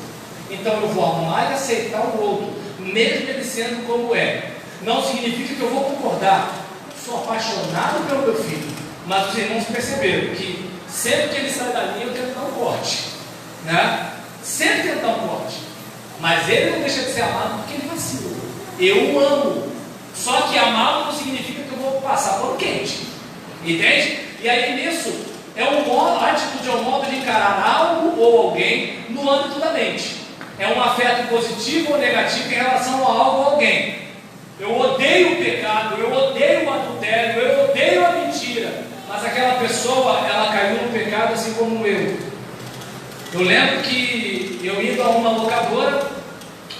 Então eu vou amar e aceitar o outro, mesmo ele sendo como é. Não significa que eu vou concordar. sou apaixonado pelo meu filho. Mas os irmãos perceberam que sempre que ele sai da linha, eu tento dar um corte, né? Sempre tento dar um corte. Mas ele não deixa de ser amado porque ele vacila. Eu o amo. Só que amá-lo não significa que eu vou passar por quente. Entende? E aí nisso, a atitude é um modo de encarar algo ou alguém no âmbito da mente. É um afeto positivo ou negativo em relação a algo ou alguém. Eu odeio o pecado, eu odeio o adultério, eu odeio a mentira. Mas aquela pessoa, ela caiu no pecado assim como eu. Eu lembro que eu indo a uma locadora,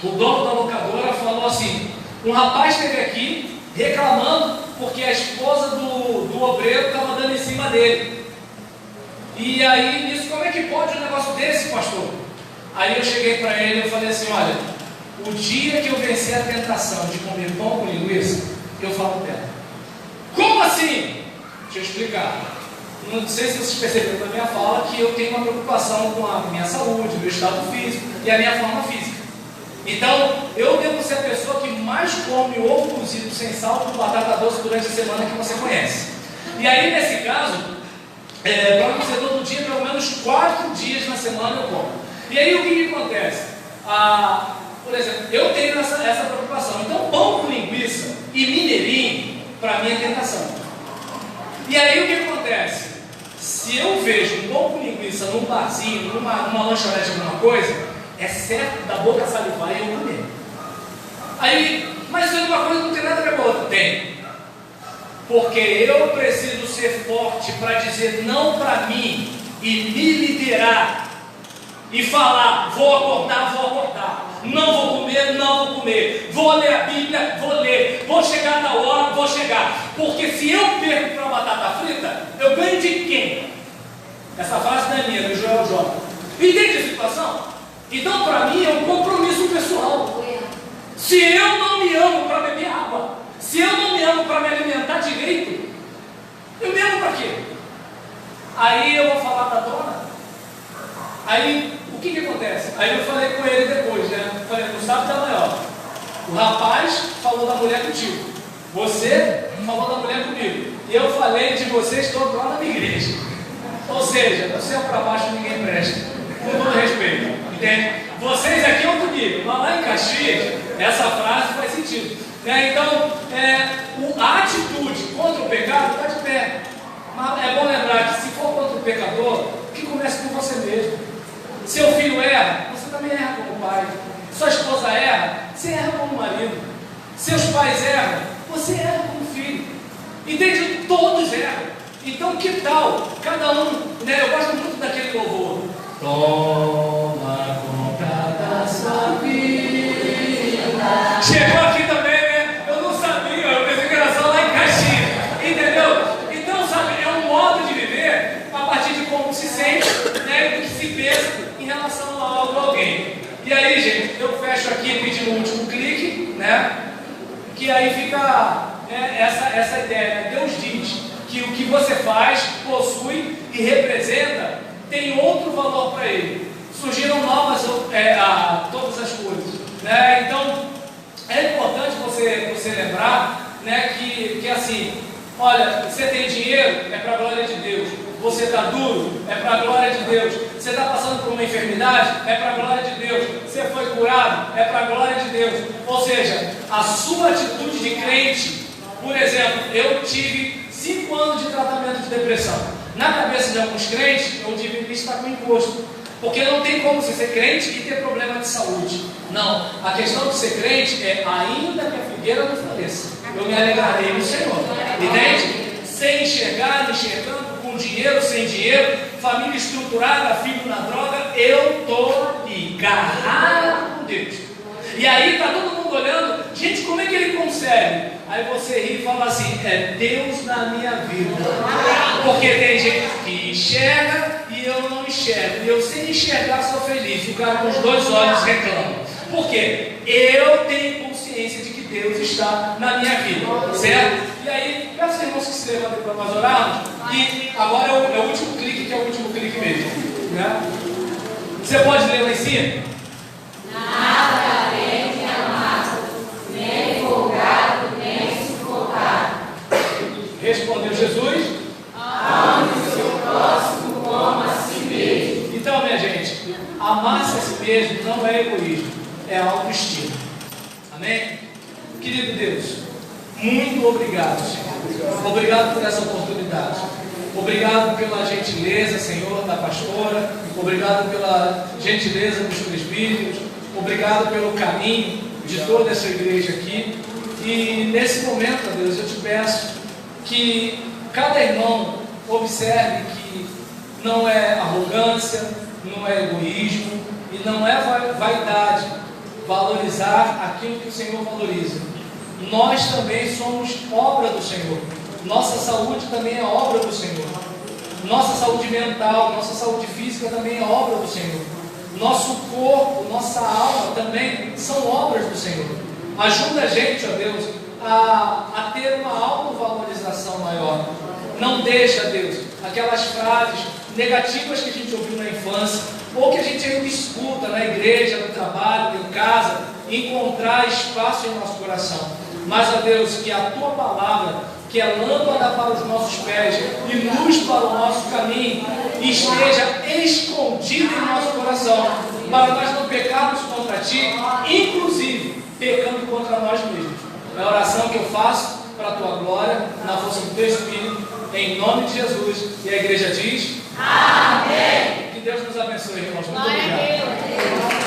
o dono da locadora falou assim: um rapaz esteve aqui reclamando porque a esposa do obreiro estava dando em cima dele. E aí, nisso, como é que pode um negócio desse, pastor? Aí eu cheguei para ele e falei assim: olha, o dia que eu vencer a tentação de comer pão com linguiça, eu falo dela. Como assim? Deixa eu explicar. Não sei se vocês perceberam da minha fala que eu tenho uma preocupação com a minha saúde, o meu estado físico e a minha forma física. Então, eu devo ser a pessoa que mais come ovo cozido sem sal com batata doce durante a semana que você conhece. E aí, nesse caso, para você todo dia, pelo menos 4 dias na semana eu como. E aí, o que acontece? Por exemplo, eu tenho essa preocupação. Então, pão com linguiça e mineirinho, para mim é tentação. E aí, o que acontece? Se eu vejo um pão com linguiça num barzinho, numa lanchonete, alguma coisa, é certo da boca salivar e eu comer. Aí, mas isso é uma coisa que não tem nada a ver com a outra. Tem. Porque eu preciso ser forte para dizer não para mim e me liderar e falar: vou acordar, não vou comer, vou ler a Bíblia, vou ler, vou chegar na hora, vou chegar. Porque se eu perco para batata frita, eu ganho de quem? Essa frase não é minha, do Joel J. Entende a situação? Então, para mim, é um compromisso pessoal. Se eu não me amo para beber água, se eu não me amo para me alimentar direito, eu me amo para quê? Aí eu vou falar da dona. Aí, o que acontece? Aí eu falei com ele depois, né? Eu falei: Gustavo tá maior. O rapaz falou da mulher contigo. Você falou da mulher comigo. E eu falei de vocês todos lá na minha igreja. Ou seja, do céu para baixo ninguém presta. Com todo respeito. Entende? Vocês aqui é outro nível. Mas lá em Caxias, essa frase faz sentido. Né? Então, a atitude contra o pecado está de pé. Mas é bom lembrar que se for contra o pecador, que comece com você mesmo. Seu filho erra, você também erra como pai. Sua esposa erra, você erra como marido. Seus pais erram, você erra como filho. Entende? Todos erram. Então, que tal? Cada um, né? Eu gosto muito daquele louvor. Toma conta da sua vida. Chegou aqui também, né? Eu não sabia, eu pensei que era só lá em Caxias. Entendeu? Então, sabe, é um modo de viver a partir de como se sente, né? E do que se pensa em relação a algo ou alguém. E aí, gente, eu fecho aqui pedindo o último clique, né? Que aí fica essa ideia, né? Deus diz que o que você faz, possui e representa tem outro valor para ele. Surgiram novas todas as coisas, né? Então é importante você lembrar, né, que assim, olha, você tem dinheiro, é para a glória de Deus. Você está duro, é para a glória de Deus. Você está passando por uma enfermidade, é para a glória de Deus. Você foi curado, é para a glória de Deus. Ou seja, a sua atitude de crente. Por exemplo, eu tive 5 anos de tratamento de depressão. Na cabeça de alguns crentes, eu devia estar com imposto. Porque não tem como você ser crente e ter problema de saúde. Não. A questão de ser crente é: ainda que a figueira não floresça, eu me alegrarei no Senhor. Entende? Sem enxergar, enxergando, com dinheiro, sem dinheiro, família estruturada, filho na droga, eu estou agarrado com Deus. E aí está todo mundo olhando: gente, como é que ele consegue? Aí você ri e fala assim: é Deus na minha vida. Porque tem gente que enxerga e eu não enxergo. E eu, sem enxergar, sou feliz. O cara com os 2 olhos reclama. Por quê? Eu tenho consciência de que Deus está na minha vida. Certo? E aí, peço aos irmãos que se levantem para nós orarmos. E agora é o último clique, que é o último clique mesmo. Né? Você pode ler lá em cima? Nada além de amado, nem folgado, nem sufocado. mesmo não é egoísmo, é autoestima. Amém? Querido Deus, muito obrigado, Senhor. Obrigado por essa oportunidade. Obrigado pela gentileza, Senhor, da pastora. Obrigado pela gentileza dos presbíteros. Obrigado pelo caminho de toda essa igreja aqui. E nesse momento, ó Deus, eu te peço que cada irmão observe que não é arrogância, não é egoísmo e não é vaidade valorizar aquilo que o Senhor valoriza. Nós também somos obra do Senhor. Nossa saúde também é obra do Senhor. Nossa saúde mental, nossa saúde física também é obra do Senhor. Nosso corpo, nossa alma também são obras do Senhor. Ajuda a gente, ó Deus, a ter uma autovalorização maior. Não deixa, Deus, aquelas frases negativas que a gente ouviu na infância, ou que a gente ainda escuta na igreja, no trabalho, em casa, encontrar espaço em nosso coração. Mas, ó Deus, que a Tua palavra, que é lâmpada para os nossos pés e luz para o nosso caminho, esteja escondida em nosso coração, para nós não pecarmos contra Ti, inclusive pecando contra nós mesmos. É a oração que eu faço para a Tua glória, na força do Teu Espírito, em nome de Jesus. E a igreja diz: Amém. Que Deus nos abençoe, irmãos. Muito obrigado.